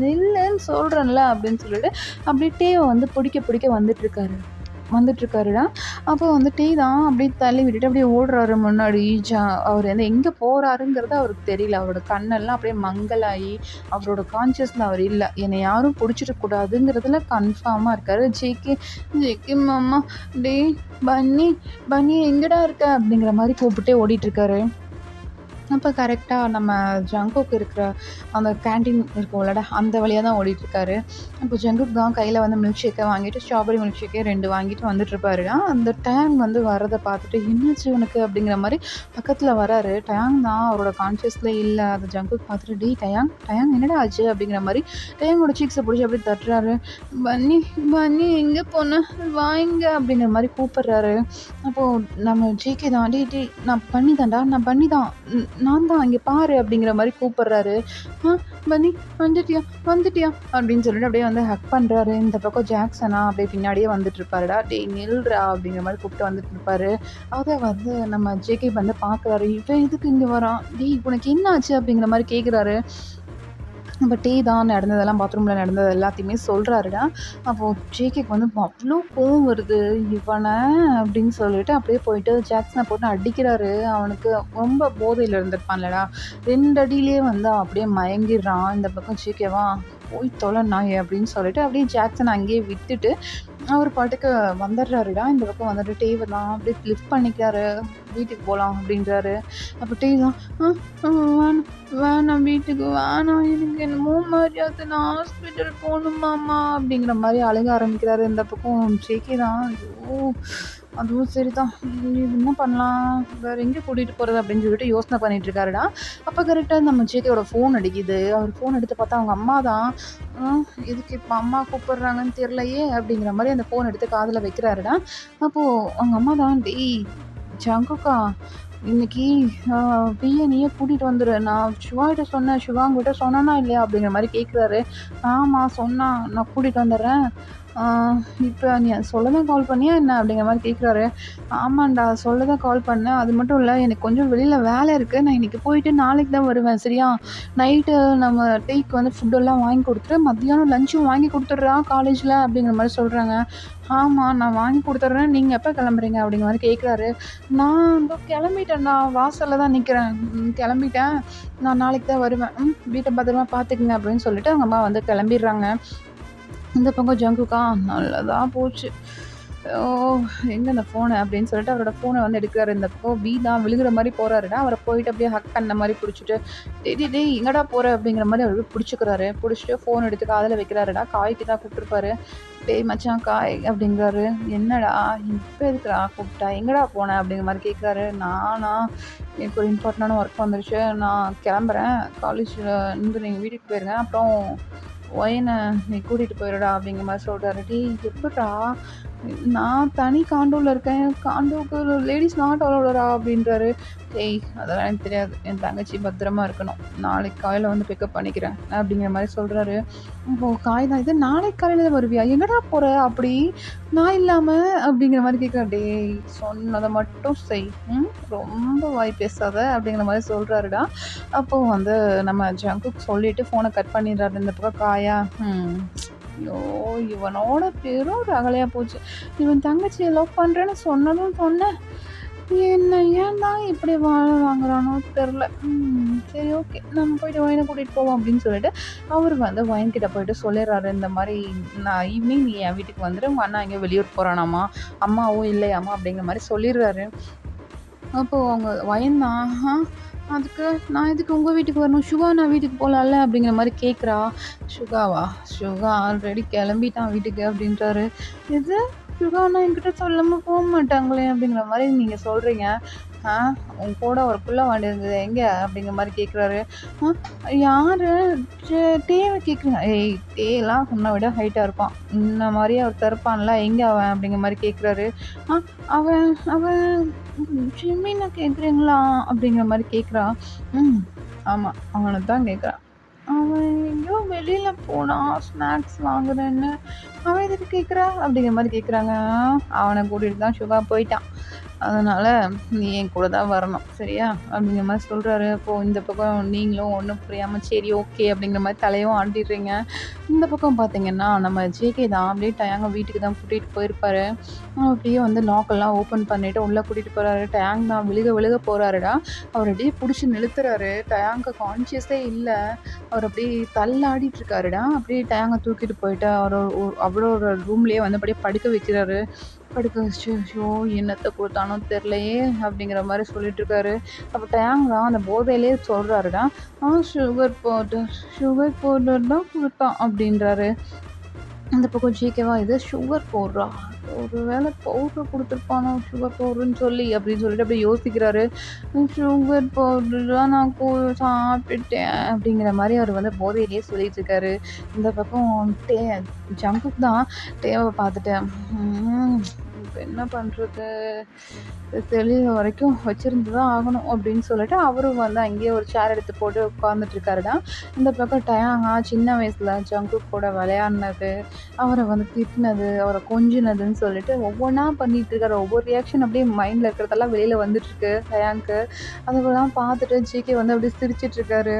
நில்லுன்னு சொல்கிறேன்ல அப்படின்னு சொல்லிட்டு அப்படியே டேவை வந்து பிடிக்க வந்துட்டுருக்காருடா. அப்போ வந்து டீ தான் அப்படியே தள்ளி விட்டுட்டு அப்படியே ஓடுறாரு முன்னாடி. அவர் வந்து எங்கே போகிறாருங்கிறது அவருக்கு தெரியல. அவரோட கண்ணெல்லாம் அப்படியே மங்கலாகி அவரோட கான்ஷியஸில் அவர் இல்லை. என்னை யாரும் பிடிச்சிடக்கூடாதுங்கிறதுல கன்ஃபார்மாக இருக்கார். ஜேகே மாமா, டே பன்னி எங்கடா இருக்க அப்படிங்கிற மாதிரி கூப்பிட்டே ஓடிட்டுருக்காரு. அப்போ கரெக்டாக நம்ம ஜங்குக் இருக்கிற அந்த கேன்டீன் இருக்கும்லடா, அந்த வழியாக தான் ஓடிட்டுருக்காரு. இப்போ ஜங்குக் தான் கையில் வந்து மில்க் ஷேக்கை வாங்கிட்டு ஸ்ட்ராபெரி மில்க் ஷேக்கே 2 வாங்கிட்டு வந்துட்டுருப்பாருடா. அந்த டயாங் வந்து வரதை பார்த்துட்டு என்னாச்சு உனக்கு அப்படிங்கிற மாதிரி பக்கத்தில் வராரு. டயாங் தான் அவரோட கான்ஷியஸில் இல்லை. அதை ஜங்குக் பார்த்துட்டு டே டயாங் என்னடா ஆச்சு அப்படிங்கிற மாதிரி டயாங்கோட சீக்ஸை பிடிச்சி அப்படியே தட்டுறாரு. பன்னி எங்கே போன வாங்க அப்படிங்கிற மாதிரி கூப்பிட்றாரு. அப்போது நம்ம ஜேகே தான் டே நான் பண்ணி தான் நான் தான் இங்கே பாரு அப்படிங்கிற மாதிரி கூப்பிட்றாரு. பன்னி வந்துட்டியா அப்படின்னு சொல்லிட்டு அப்படியே வந்து ஹக் பண்ணுறாரு. இந்த பக்கம் ஜாக்சனா அப்படியே பின்னாடியே வந்துட்டு இருப்பாருடா. டே நில்றா அப்படிங்கிற மாதிரி கூப்பிட்டு வந்துட்டு இருப்பாரு. அதை வந்து நம்ம ஜேகே வந்து பார்க்குறாரு. இவன் எதுக்கு இங்கே வரான்? உனக்கு என்ன ஆச்சு அப்படிங்கிற மாதிரி கேட்குறாரு. நம்ம டீ தான் நடந்ததெல்லாம், பாத்ரூமில் நடந்தது எல்லாத்தையுமே சொல்கிறாருடா. அப்போது ஜேகேக்கு வந்து அவ்வளோ கோவம் வருது இவனை அப்படின்னு சொல்லிட்டு அப்படியே போயிட்டு ஜாக்சனை போட்டு அடிக்கிறாரு. அவனுக்கு ரொம்ப போதையில் இருந்திருப்பான்லடா. 2 அடியிலே வந்து அப்படியே மயங்கிடுறான். இந்த பக்கம் ஜேகேவா போய் தொலை நாய் அப்படின்னு சொல்லிட்டு அப்படியே ஜாக்சனை அங்கேயே விட்டுட்டு அவர் பாட்டுக்கு வந்துடுறாருடா. இந்த பக்கம் வந்துட்டு டீவை தான் அப்படியே லிஃப்ட் பண்ணிக்கிறாரு. வீட்டுக்கு போகலாம் அப்படின்றாரு. அப்போ டீ தான் வேணாம் வீட்டுக்கு வேணாம், எனக்கு என்னமோ மாதிரியாவது, நான் ஹாஸ்பிட்டல் போகணுமாம்மா அப்படிங்கிற மாதிரி அழுக ஆரம்பிக்கிறாரு. இந்த பக்கம் ஜேகே தான் ஐயோ அதுவும் சரி தான், என்ன பண்ணலாம், வேறு எங்கே கூட்டிகிட்டு போகிறது அப்படின்னு சொல்லிட்டு யோசனை பண்ணிகிட்ருக்காருடா. அப்போ கரெக்டாக நம்ம ஜேகேயோட ஃபோன் அடிக்குது. அவர் ஃபோன் எடுத்து பார்த்தா அவங்க அம்மா தான். எதுக்கு இப்போ அம்மா கூப்பிட்றாங்கன்னு தெரிலையே அப்படிங்கிற மாதிரி அந்த ஃபோன் எடுத்து காதில் வைக்கிறாருடா. அப்போது அவங்க அம்மா தான் ஜங்குக்கா இன்னைக்கு பிஏ நீயே கூட்டிகிட்டு வந்துடு, நான் சிவாகிட்ட சொன்னேன், சிவாங்கிட்ட சொன்னானா இல்லையா அப்படிங்கிற மாதிரி கேட்குறாரு. ஆமாம் சொன்னான், நான் கூட்டிகிட்டு வந்துடுறேன். இப்போ நீ சொல்ல தான் கால் பண்ணியா என்ன அப்படிங்கிற மாதிரி கேட்குறாரு. ஆமாண்டா சொல்ல தான் கால் பண்ணேன், அது மட்டும் இல்லை எனக்கு கொஞ்சம் வெளியில் வேலை இருக்குது, நான் இன்றைக்கி போயிட்டு நாளைக்கு தான் வருவேன் சரியா, நைட்டு நம்ம டீக்கு வந்து ஃபுட்டெல்லாம் வாங்கி கொடுத்துட்டு மத்தியானம் லஞ்சும் வாங்கி கொடுத்துட்றா காலேஜில் அப்படிங்கிற மாதிரி சொல்கிறாங்க. ஆமாம் நான் வாங்கி கொடுத்துட்றேன், நீங்கள் எப்போ கிளம்புறீங்க அப்படிங்கிற மாதிரி கேட்குறாரு. நான் இதோ கிளம்பிட்டேன்டா, வாசலில் தான் நிற்கிறேன், கிளம்பிட்டேன், நான் நாளைக்கு தான் வருவேன், வீட்டை பத்திரமா பார்த்துக்குங்க அப்படின்னு சொல்லிட்டு அவங்க அம்மா வந்து கிளம்பிடுறாங்க. இந்த பக்கம் ஜங்குக்கா நல்லதாக போச்சு, எங்கே அந்த ஃபோனு அப்படின்னு சொல்லிட்டு அவரோட ஃபோனை வந்து எடுக்கிறாரு. இந்த பக்கம் பி தான் விழுகிற மாதிரி போகிறாருடா. அவரை போயிட்டு அப்படியே ஹக் பண்ண மாதிரி பிடிச்சிட்டு டேய் எங்கடா போகிற அப்படிங்கிற மாதிரி அவர் பிடிச்சிக்கிறாரு. பிடிச்சிட்டு ஃபோன் எடுத்து காதில் வைக்கிறாருடா. காய்க்கு தான் கூப்பிட்டுருப்பாரு. டேய் மச்சான் காய் அப்படிங்கிறாரு. என்னடா இப்போ எதுக்குடா கூப்பிட்டா, எங்கடா போனேன் அப்படிங்கிற மாதிரி கேட்குறாரு. எனக்கு ஒரு இம்பார்ட்டண்டான ஒர்க் வந்துருச்சு, நான் கிளம்புறேன், காலேஜில் இருந்து நீங்கள் வீட்டுக்கு போயிருங்க, அப்புறம் ஒயனை நீ கூட்டிகிட்டு போயிடுடா அப்படிங்கிற மாதிரி சொல்கிறாரு. எப்படா நான் தனி காண்டோவில் இருக்கேன், காண்டோவுக்கு லேடிஸ் நாட் அலோடரா அப்படின்றாரு. அதெல்லாம் எனக்கு தெரியாது, என் தங்கச்சி பத்திரமா இருக்கணும், நாளைக்கு காலையில் வந்து பிக்கப் பண்ணிக்கிறேன் அப்படிங்கிற மாதிரி சொல்கிறாரு. இப்போது காய் தான் இது, நாளைக்கு காலையில் தான் வருவியா, எங்கடா போகிற அப்படி நான் இல்லாமல் அப்படிங்கிற மாதிரி கேட்குறா. சொன்னதை மட்டும் செய், ரொம்ப வாய் பேசாத அப்படிங்கிற மாதிரி சொல்கிறாருடா. அப்போது வந்து நம்ம ஜங்குக்கு சொல்லிவிட்டு ஃபோனை கட் பண்ணிடுறாரு. இந்த பக்கம் காயா ஐயோ இவனோட பெரும் ரகலையாக போச்சு. இவன் தங்கச்சியை லவ் பண்ணுறேன்னு சொன்னேன், என்ன ஏன் தான் இப்படி வாழ வாங்குறானோ தெரில. சரி ஓகே. நம்ம போயிட்டு ஒயின கூட்டிட்டு போவோம் அப்படின்னு சொல்லிட்டு, அவரு வந்து ஒயின் கிட்ட போயிட்டு சொல்லிடுறாரு. இந்த மாரி நான் ஈவினிங் நீ என் வீட்டுக்கு வந்துரு. உங்க அண்ணா எங்கேயோ வெளியூர் போறானாமா. அம்மாவும் இல்லையாமா அப்படிங்கிற மாரி சொல்லிடுறாரு. அப்போ அவங்க ஒயின் தான், அதுக்கு நான் எதுக்கு உங்க வீட்டுக்கு வரணும்? சுகா நான் வீட்டுக்கு போலாம்ல அப்படிங்கிற மாரி கேட்குறா. சுகாவா? சுகா ஆல்ரெடி கிளம்பிட்டான் வீட்டுக்கு அப்படின்றாரு. இது சுகானா என்கிட்ட சொல்லாம மாட்டாங்களே அப்படிங்கிற மாரி நீங்க சொல்றீங்க. ஆ உன் கூட ஒரு புள்ள வந்திருந்தது எங்க? அப்படிங்கிற மாரி கேட்குறாரு. யாரு? டேவ கேட்குறீங்க. ஏய் டேலாம் உன்னை விட ஹைட்டா இருப்பான். உன்ன மாரியே ஒருத்தன் இருப்பான்ல, எங்க அவன்? அப்படிங்கிற மாரி கேட்குறாரு. அவன் அவன் ஜிம்மின்னு கேட்குறீங்களா? அப்படிங்கிற மாரி கேட்குறா. ஆமா. அவனை தான் கேட்குறான். அவன் எங்கேயோ வெளியில போனான் ஸ்நாக்ஸ் வாங்குறேன்னு. அவன் எதுக்கு கேட்குறா? அப்படிங்கிற மாரி கேட்குறாங்க. அவனை கூட்டிட்டு தான் சுகா போயிட்டான். அதனால நீ என் கூட தான் வரணும். சரியா? அப்படிங்கிற மாரி சொல்றாரு. அப்போ இந்த பக்கம் நீங்களும் ஒண்ணும் புரியாம சரி ஓகே அப்படிங்கிற மாரி தலையும் ஆட்டிடுறீங்க. இந்த பக்கம் பார்த்தீங்கன்னா, நம்ம ஜேகே தான் அப்படியே டயாங்க வீட்டுக்கு தான் கூட்டிட்டு போயிருப்பாரு. அப்படியே வந்து லாக்கெல்லாம் ஓப்பன் பண்ணிட்டு உள்ள கூட்டிட்டு போறாரு. டயாங் தான் விழுக போறாருடா. அவர் அப்படியே புடிச்சு நிறுத்துறாரு. டயாங்க்கு கான்ஷியஸே இல்ல. அவர் அப்படியே தள்ளாடிட்டு இருக்காருடா. அப்படியே டயாங்க தூக்கிட்டு போயிட்டு அவரோட ரூம்லயே வந்து அப்படியே படுக்க வைக்கிறாரு. படுக்க வச்சுட்டு, ஐயோ! என்னத்த குடுத்தானோ தெரியலையே! அப்படிங்கிற மாரி சொல்லிட்டுருக்காரு. அப்ப டேங் தான் அந்த போதையிலே சொல்றாருடா, சுகர் பவுடர் தான் குடுத்தான் அப்படின்றாரு. அந்த பக்கம் ஜிகேவா இது சுகர் பவுடரா? ஒரு வேளை பவுடர் குடுத்துருப்பானோ சுகர் பவுடர்ன்னு சொல்லி அப்படின்னு சொல்லிட்டு அப்படியே யோசிக்கிறாரு. சுகர் பவுடர் தான் நான் சாப்பிட்டுட்டேன் அப்படிங்கிற மாரி அவர் வந்து போதையிலேயே சொல்லிட்டு இருக்காரு. இந்த பக்கம் ஜங்குக் தான் டேவ பார்த்துட்டு, இப்ப என்ன பண்றது? தெளிகிற வரைக்கும் வச்சிருந்து தான் ஆகணும் அப்படின்னு சொல்லிட்டு அவரும் வந்து அங்கேயே ஒரு சேர் எடுத்து போட்டு உட்காந்துட்டு இருக்காருடா. இந்த பக்கம் டயாங்கா சின்ன வயசுல ஜங்குக் கூட விளையாடினது, அவரை வந்து திட்டினது, அவரை கொஞ்சினதுன்னு சொல்லிட்டு ஒவ்வொன்றா பண்ணிட்டு இருக்காரு. ஒவ்வொரு ரியாக்ஷன் அப்படியே மைண்டில் இருக்கிறதெல்லாம் வெளியில் வந்துட்டுருக்கு டயாங்க்கு. அதுக்கெல்லாம் பார்த்துட்டு ஜிகே வந்து அப்படியே சிரிச்சிட்ருக்காரு.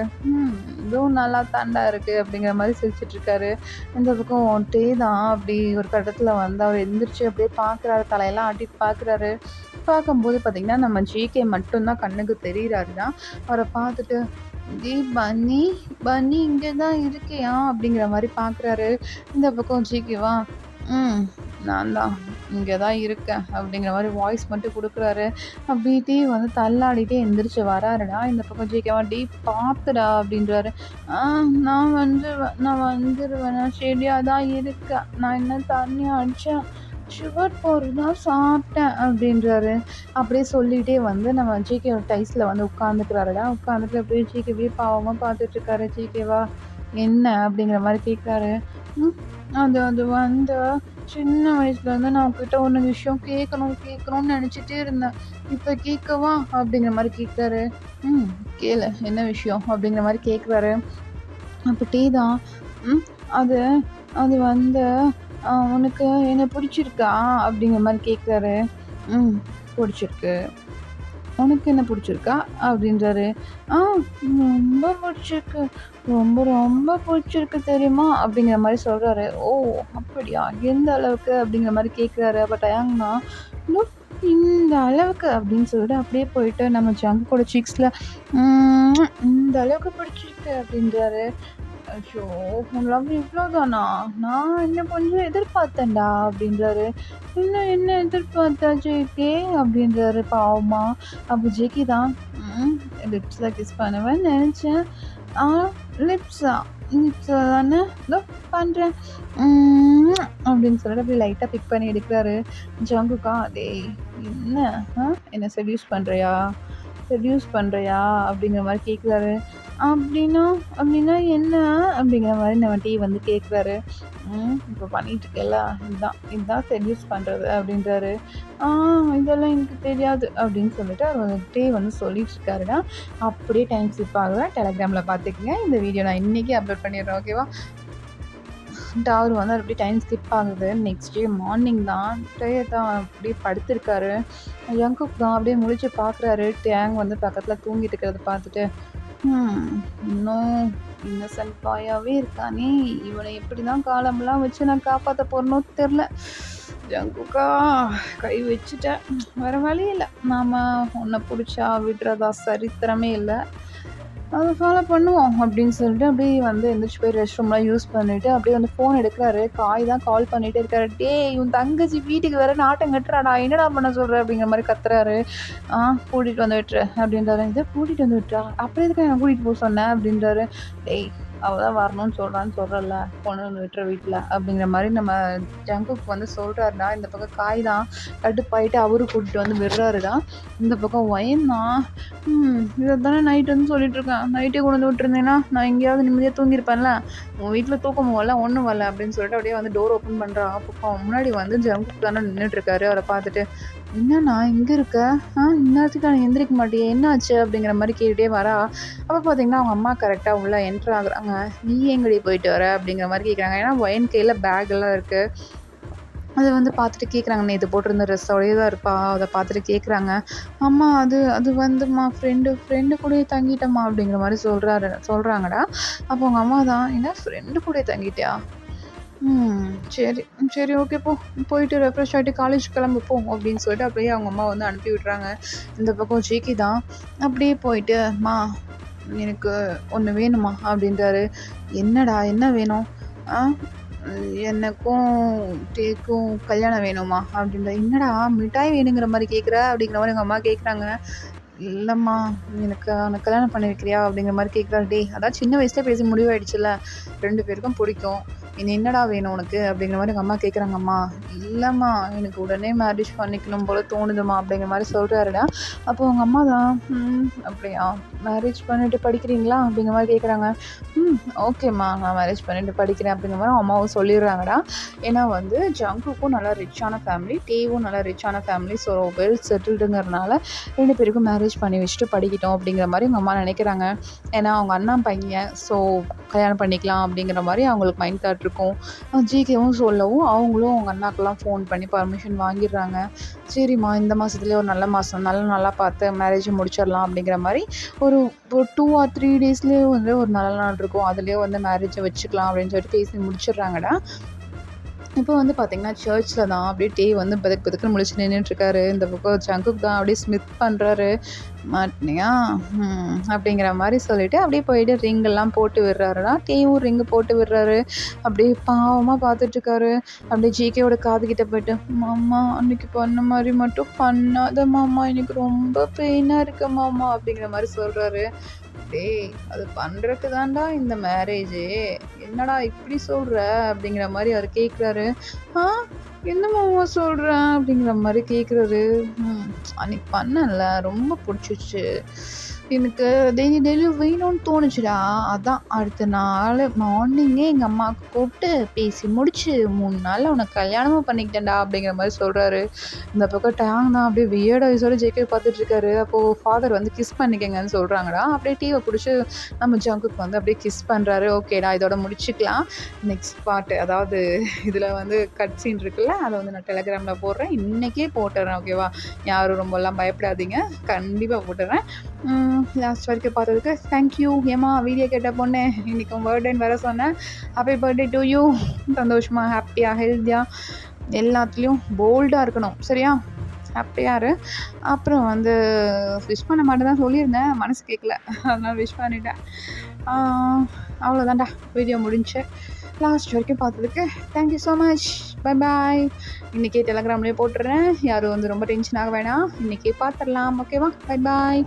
இதுவும் நல்லா தாண்டா இருக்குது அப்படிங்கிற மாதிரி சிரிச்சிட்ருக்காரு. இந்த பக்கம் டே தான் அப்படி ஒரு கட்டத்தில் வந்து அவர் எந்திரிச்சு அப்படியே பார்க்குறாரு, தலையெல்லாம் ஆட்டிட்டு பார்க்குறாரு. பார்க்கும்போது பார்த்தீங்கன்னா நம்ம ஜிகே மட்டும்தான் கண்ணுக்கு தெரிகிறாரு தான். அவரை பார்த்துட்டு பன்னி பன்னி இங்கே தான் இருக்கியா அப்படிங்கிற மாதிரி பார்க்குறாரு. இந்த பக்கம் ஜிகேவா நான் தான் இங்கே தான் இருக்கேன் அப்படிங்கிற மாதிரி வாய்ஸ் மட்டும் கொடுக்குறாரு. அப்படியே வந்து தள்ளாடிட்டே எந்திரிச்சு வராருடா. இந்த பக்கம் ஜிகேவா பார்த்துடா அப்படின்றாரு. நான் வந்துடுவேன் நான் செடியாக தான் இருக்கேன், நான் என்ன தண்ணி அடித்தேன், சுகர் பவுடர் தான் சாப்பிட்டேன் அப்படின்றாரு. அப்படியே சொல்லிகிட்டே வந்து நம்ம ஜிகே டைஸில் வந்து உட்காந்துக்கிறாருடா. உட்காந்துட்டு அப்படியே ஜிகேவே பாவமாக பார்த்துட்ருக்காரு. ஜிகேவா என்ன அப்படிங்கிற மாதிரி கேட்குறாரு. அது வந்து சின்ன வயசுலேருந்து நான் உங்ககிட்ட ஒன்று விஷயம் கேட்கணும்னு நினச்சிட்டே இருந்தேன். இப்போ கேட்கவா அப்படிங்கிற மாதிரி கேட்குறாரு. கேளு என்ன விஷயம் அப்படிங்கிற மாதிரி கேட்குறாரு. அப்போ டீ தான் அது அது வந்து உனக்கு என்ன பிடிச்சிருக்கா அப்படிங்கிற மாதிரி கேட்குறாரு. பிடிச்சிருக்கு. உனக்கு என்ன பிடிச்சிருக்கா அப்படின்றாரு. ரொம்ப பிடிச்சிருக்கு, ரொம்ப பிடிச்சிருக்கு தெரியுமா அப்படிங்கிற மாதிரி சொல்கிறாரு. ஓ அப்படியா, எந்த அளவுக்கு அப்படிங்கிற மாதிரி கேட்குறாரு. அப்போ டயாங்னா இந்த அளவுக்கு அப்படின்னு சொல்லிட்டு அப்படியே போயிட்டு நம்ம ஜங்கோட சீக்ஸில் இந்த அளவுக்கு பிடிச்சிருக்கு அப்படின்றாரு. ஐயோ உன் லவ் இவ்வளோதானா? நான் இன்னும் கொஞ்சம் எதிர்பார்த்தேன்டா அப்படின்றாரு. இன்னும் என்ன எதிர்பார்த்தா ஜேகே அப்படின்றாரு பாவமா. அப்போ ஜேகே தான் லிப்ஸில் கிஸ் பண்ணுவேன்னு நினச்சேன். லிப்ஸா தானே பண்ணுறேன் அப்படின்னு சொல்லிட்டு அப்படி லைட்டாக பிக் பண்ணி எடுக்கிறாரு. ஜங்குக்கா டேய் என்ன செடியூஸ் பண்ணுறியா அப்படிங்கிற மாதிரி கேட்குறாரு. அப்படின்னா என்ன அப்படிங்கிற மாதிரி நம்ம டீ வந்து கேட்குறாரு. இப்போ பண்ணிட்டு இருக்கல, இதுதான் செடியூஸ் பண்ணுறது அப்படின்றாரு. இதெல்லாம் எனக்கு தெரியாது அப்படின்னு சொல்லிட்டு அவர் டீ வந்து சொல்லிட்டு இருக்காருடா. அப்படியே டைம் ஸ்லிப் ஆகுதா டெலகிராமில் பார்த்துக்குங்க. இந்த வீடியோ நான் இன்றைக்கி அப்லோட் பண்ணிடுறேன். ஓகேவா? அவர் வந்து அப்படியே டைம் ஸ்கிப் ஆகுது. நெக்ஸ்ட் டே மார்னிங் தான் தான் அப்படியே படுத்திருக்காரு. ஜங்குக் தான் அப்படியே முழிச்சு பார்க்குறாரு. டேங் வந்து பக்கத்தில் தூங்கிட்டு இருக்கிறத பார்த்துட்டு இன்னும் இன்னசென்ட் பாயாகவே இருக்கானே, இவனை எப்படி தான் காலமெல்லாம் வச்சு நான் காப்பாற்ற போகிறனோ தெரில. ஜங்குக்கா கை வச்சுட்டேன். வேற வழி இல்ல. நாம உன்ன புடிச்சா விடுறதா சரித்திரமே இல்ல. அத ஃபாலோ பண்ணுவோம் அப்படின்னு சொல்லிட்டு அப்படியே வந்து எந்திரிச்சு போய் ரெஸ்ட் ரூம்லாம் யூஸ் பண்ணிட்டு அப்படியே வந்து ஃபோன் எடுக்கிறாரு. காய் தான் கால் பண்ணிட்டே இருக்காரு. "டேய் உன் தங்கச்சி வீட்டுக்கு வேற நாட்டம் கட்டுறாடா. என்னடா பண்ண சொல்ற?" அப்படிங்கிற மாரி கத்துறாரு. கூட்டிட்டு வந்து விட்டுரு" அப்படின்றாரு. "இத கூட்டிட்டு வந்து விட்டுறா? அப்புறம் எதுக்கு என்ன கூட்டிட்டு போ சொன்ன?" அப்படின்றாரு. "டேய் அவ தான் வரணும்னு சொல்றான்னு சொல்றேன்ல, கொண்டு வந்து விட்டுற வீட்ல" அப்படிங்கிற மாரி நம்ம ஜங்குக் வந்து சொல்றாருடா. இந்த பக்கம் காய் தான் கடுப்பாயிட்டு அவரு கூட்டிட்டு வந்து விடுறாருடா. இந்த பக்கம் ஒயன் தான் இத தானே நைட் வந்து சொல்லிட்டுருக்கேன். நைட்டே கொண்டு வந்து விட்டுருந்தேன்னா, நான் எங்கேயாவது நிம்மதியா தூங்கியிருப்பேன்ல. உன் வீட்ல தூக்கம் வரல, ஒண்ணும் வரல அப்படின்னு சொல்லிட்டு அப்படியே வந்து டோர் ஓப்பன் பண்றா. அப்போ முன்னாடி வந்து ஜங்குக் தானே நின்னுட்டுருக்காரு. அவர பார்த்துட்டு, "என்னண்ணா இங்க இருக்க? இந்நேரத்துக்கு நான் எந்திரிக்க மாட்டியே, என்ன ஆச்சு?" அப்படிங்கிற மாரி கேட்டுட்டே வரா. அப்ப பார்த்தீங்கன்னா, அவங்க அம்மா கரெக்ட்டா உள்ள என்டர் ஆகுறாங்க. "நீ எங்கடி போயிட்டு வர?" அப்படிங்கிற மாரி கேட்குறாங்க. ஏன்னா ஒயன் கையில பேக் எல்லாம் இருக்கு. அத வந்து பார்த்துட்டு கேட்குறாங்க. "நேத்து போட்டிருந்த ட்ரெஸ்ஸோடயே தான் இருப்பா." அத பார்த்துட்டு கேட்குறாங்க. "அம்மா அது அது வந்தும்மா ஃப்ரெண்டு கூடயே தங்கிட்டேம்மா" அப்படிங்கிற மாரி சொல்றாங்கடா. அப்போ அவங்க அம்மா தான், "என்ன ஃப்ரெண்டு கூடயே தங்கிட்டியா? ம். சரி, சரி ஓகே போ. போயிட்டு ரெஃப்ரெஷ் ஆயிட்டு காலேஜ் கிளம்பு போ" அப்படின்னு சொல்லிட்டு அப்படியே அவங்க அம்மா வந்து அனுப்பி விட்றாங்க. இந்த பக்கம் ஜேகே தான் அப்படியே போயிட்டு, "அம்மா எனக்கு ஒண்ணு வேணும்மா" அப்படின்றாரு. "என்னடா என்ன வேணும்?" "ஆ எனக்கும் டேக்கும் கல்யாணம் வேணும்மா" அப்படின்றாரு. "என்னடா மிட்டாய் வேணுங்கிற மாரி கேட்குற?" அப்படிங்கிற மாரி எங்க அம்மா கேட்குறாங்க. "இல்லம்மா எனக்கு அவன கல்யாணம் பண்ணி வைக்கிறியா?" அப்படிங்கிற மாரி கேட்குறாரு. "டேய் அதான் சின்ன வயசுலயே பேசி முடிவாயிடுச்சுல்ல. 2 பேருக்கும் பிடிக்கும். இனி என்னடா வேணும் உனக்கு?" அப்படிங்கிற மாரி எங்க அம்மா கேட்குறாங்க. "அம்மா இல்லம்மா எனக்கு உடனே மேரேஜ் பண்ணிக்கணும் போல தோணுதும்மா" அப்படிங்கிற மாரி சொல்றாருடா. அப்போ அவங்க அம்மா தான், அப்படியா? மேரேஜ் பண்ணிட்டு படிக்கிறீங்களா?" அப்படிங்கிற மாரி கேட்குறாங்க. ஓகேம்மா நான் மேரேஜ் பண்ணிட்டு படிக்கிறேன்" அப்படிங்கிற மாரி அவங்க அம்மாவும் சொல்லிடுறாங்கடா. ஏன்னா வந்து ஜங்குக்கும் நல்லா ரிச்சான ஃபேமிலி, டேவும் நல்லா ரிச்சான ஃபேமிலி. ஸோ வெல் செட்டில்டுங்கிறனால 2 பேருக்கும் மேரேஜ் பண்ணி வச்சுட்டு படிக்கட்டும் அப்படிங்கிற மாரி எங்க அம்மா நினைக்கிறாங்க. ஏன்னா அவங்க அண்ணன் பையன். ஸோ கல்யாணம் பண்ணிக்கலாம் அப்படிங்கிற மாரி அவங்களுக்கு மைண்ட் தாட் இருக்கும். ஜிகேவும் சொல்லவும் அவங்களும் அவங்க அண்ணாக்கெல்லாம் ஃபோன் பண்ணி பர்மிஷன் வாங்கிடுறாங்க. சரிம்மா இந்த மாதத்துலேயே ஒரு நல்ல மாதம் நல்லா பார்த்து மேரேஜ் முடிச்சிடலாம் அப்படிங்கிற மாரி ஒரு ஒரு 2 ஆர் 3 டேஸ்லேயே வந்து ஒரு நல்ல நாள் இருக்கும். அதுலேயே வந்து மேரேஜை வச்சுக்கலாம் அப்படின்னு சொல்லிட்டு பேசி முடிச்சிடுறாங்கடா. இப்போ வந்து பார்த்தீங்கன்னா, சர்ச்சில தான் அப்படியே டே வந்து பெதக் பெதக்குன்னு முழிச்சு நின்னுட்டுருக்காரு. இந்த பக்கம் ஜங்குக் தான் அப்படியே ஸ்மித் பண்றாரு. "மாட்னியா? அப்படிங்கிற மாரி சொல்லிட்டு அப்படியே போயிட்டு ரிங் எல்லாம் போட்டு விடுறாருடா. டேவும் ரிங் போட்டு விடுறாரு. அப்படியே பாவமா பார்த்துட்டுருக்காரு. அப்படியே ஜிகேவோட காதுகிட்ட போயிட்டு, "மாமா அன்னைக்கு பண்ண மாரி மட்டும் பண்ணாத மாமா. எனக்கு ரொம்ப பெயினா இருக்கு மாமா" அப்படிங்கிற மாரி சொல்றாரு. "டேய் அது பண்றதுக்கு தான்டா இந்த மேரேஜே. என்னடா இப்படி சொல்ற?" அப்படிங்கிற மாரி அவரு கேட்குறாரு. "ஆ என்ன மாமா சொல்ற?" அப்படிங்கிற மாரி கேட்குறாரு. அன்னைக்கு பண்ணேன்ல ரொம்ப புடிச்சிருச்சு. எனக்கு டெய்லியும் வேணும்னு தோணுச்சுடா. அதான் அடுத்த நாள் மார்னிங்கே எங்க அம்மாவுக்கு கூப்பிட்டு பேசி முடிச்சு 3 நாள்ல உனக்கு கல்யாணமும் பண்ணிக்கிட்டேன்டா அப்படிங்கிற மாரி சொல்றாரு. இந்த பக்கம் டேங் தான் அப்படியே வியர்ட் ஐஸோட ஜேகே பார்த்துட்ருக்காரு. அப்போ ஃபாதர் வந்து கிஸ் பண்ணிக்கங்கன்னு சொல்றாங்கடா. அப்படியே டீவ புடிச்சு நம்ம ஜங்குக்கு வந்து அப்படியே கிஸ் பண்றாரு. ஓகேடா இதோட முடிச்சுக்கலாம். நெக்ஸ்ட் பார்ட் அதாவது இதில வந்து கட் சீன் இருக்குல்ல, அத வந்து நான் டெலகிராம்ல போடுறேன். இன்னைக்கே போட்டுறேன் ஓகேவா? யாரும் ரொம்பலாம் பயப்படாதீங்க. கண்டிப்பா போட்டுறேன். லாஸ்ட் வரைக்கும் பார்த்ததுக்கு தேங்க் யூ. ஏம்மா வீடியோ கேட்ட பொண்ணு, இன்னைக்கு உன் பர்த்டேன்னு வேற சொன்னேன். Happy birthday to you. சந்தோஷமா, ஹேப்பியா, ஹெல்த்தியா எல்லாத்துலேயும் போல்டா இருக்கணும். சரியா? ஹேப்பியா இரு. அப்புறம் வந்து விஷ் பண்ண மாட்டேன்னு தான் சொல்லியிருந்தேன். மனசு கேட்கல. அதனால விஷ் பண்ணிட்டேன். அவ்வளோதான்டா வீடியோ முடிஞ்சுச்சு. லாஸ்ட் வரைக்கும் பார்த்ததுக்கு thank you so much. Bye bye. இன்றைக்கே டெலகிராம்லேயே போட்டுடுறேன். யாரும் வந்து ரொம்ப டென்ஷன் ஆக வேணாம். இன்றைக்கே பார்த்துடலாம். ஓகேவா? Bye bye.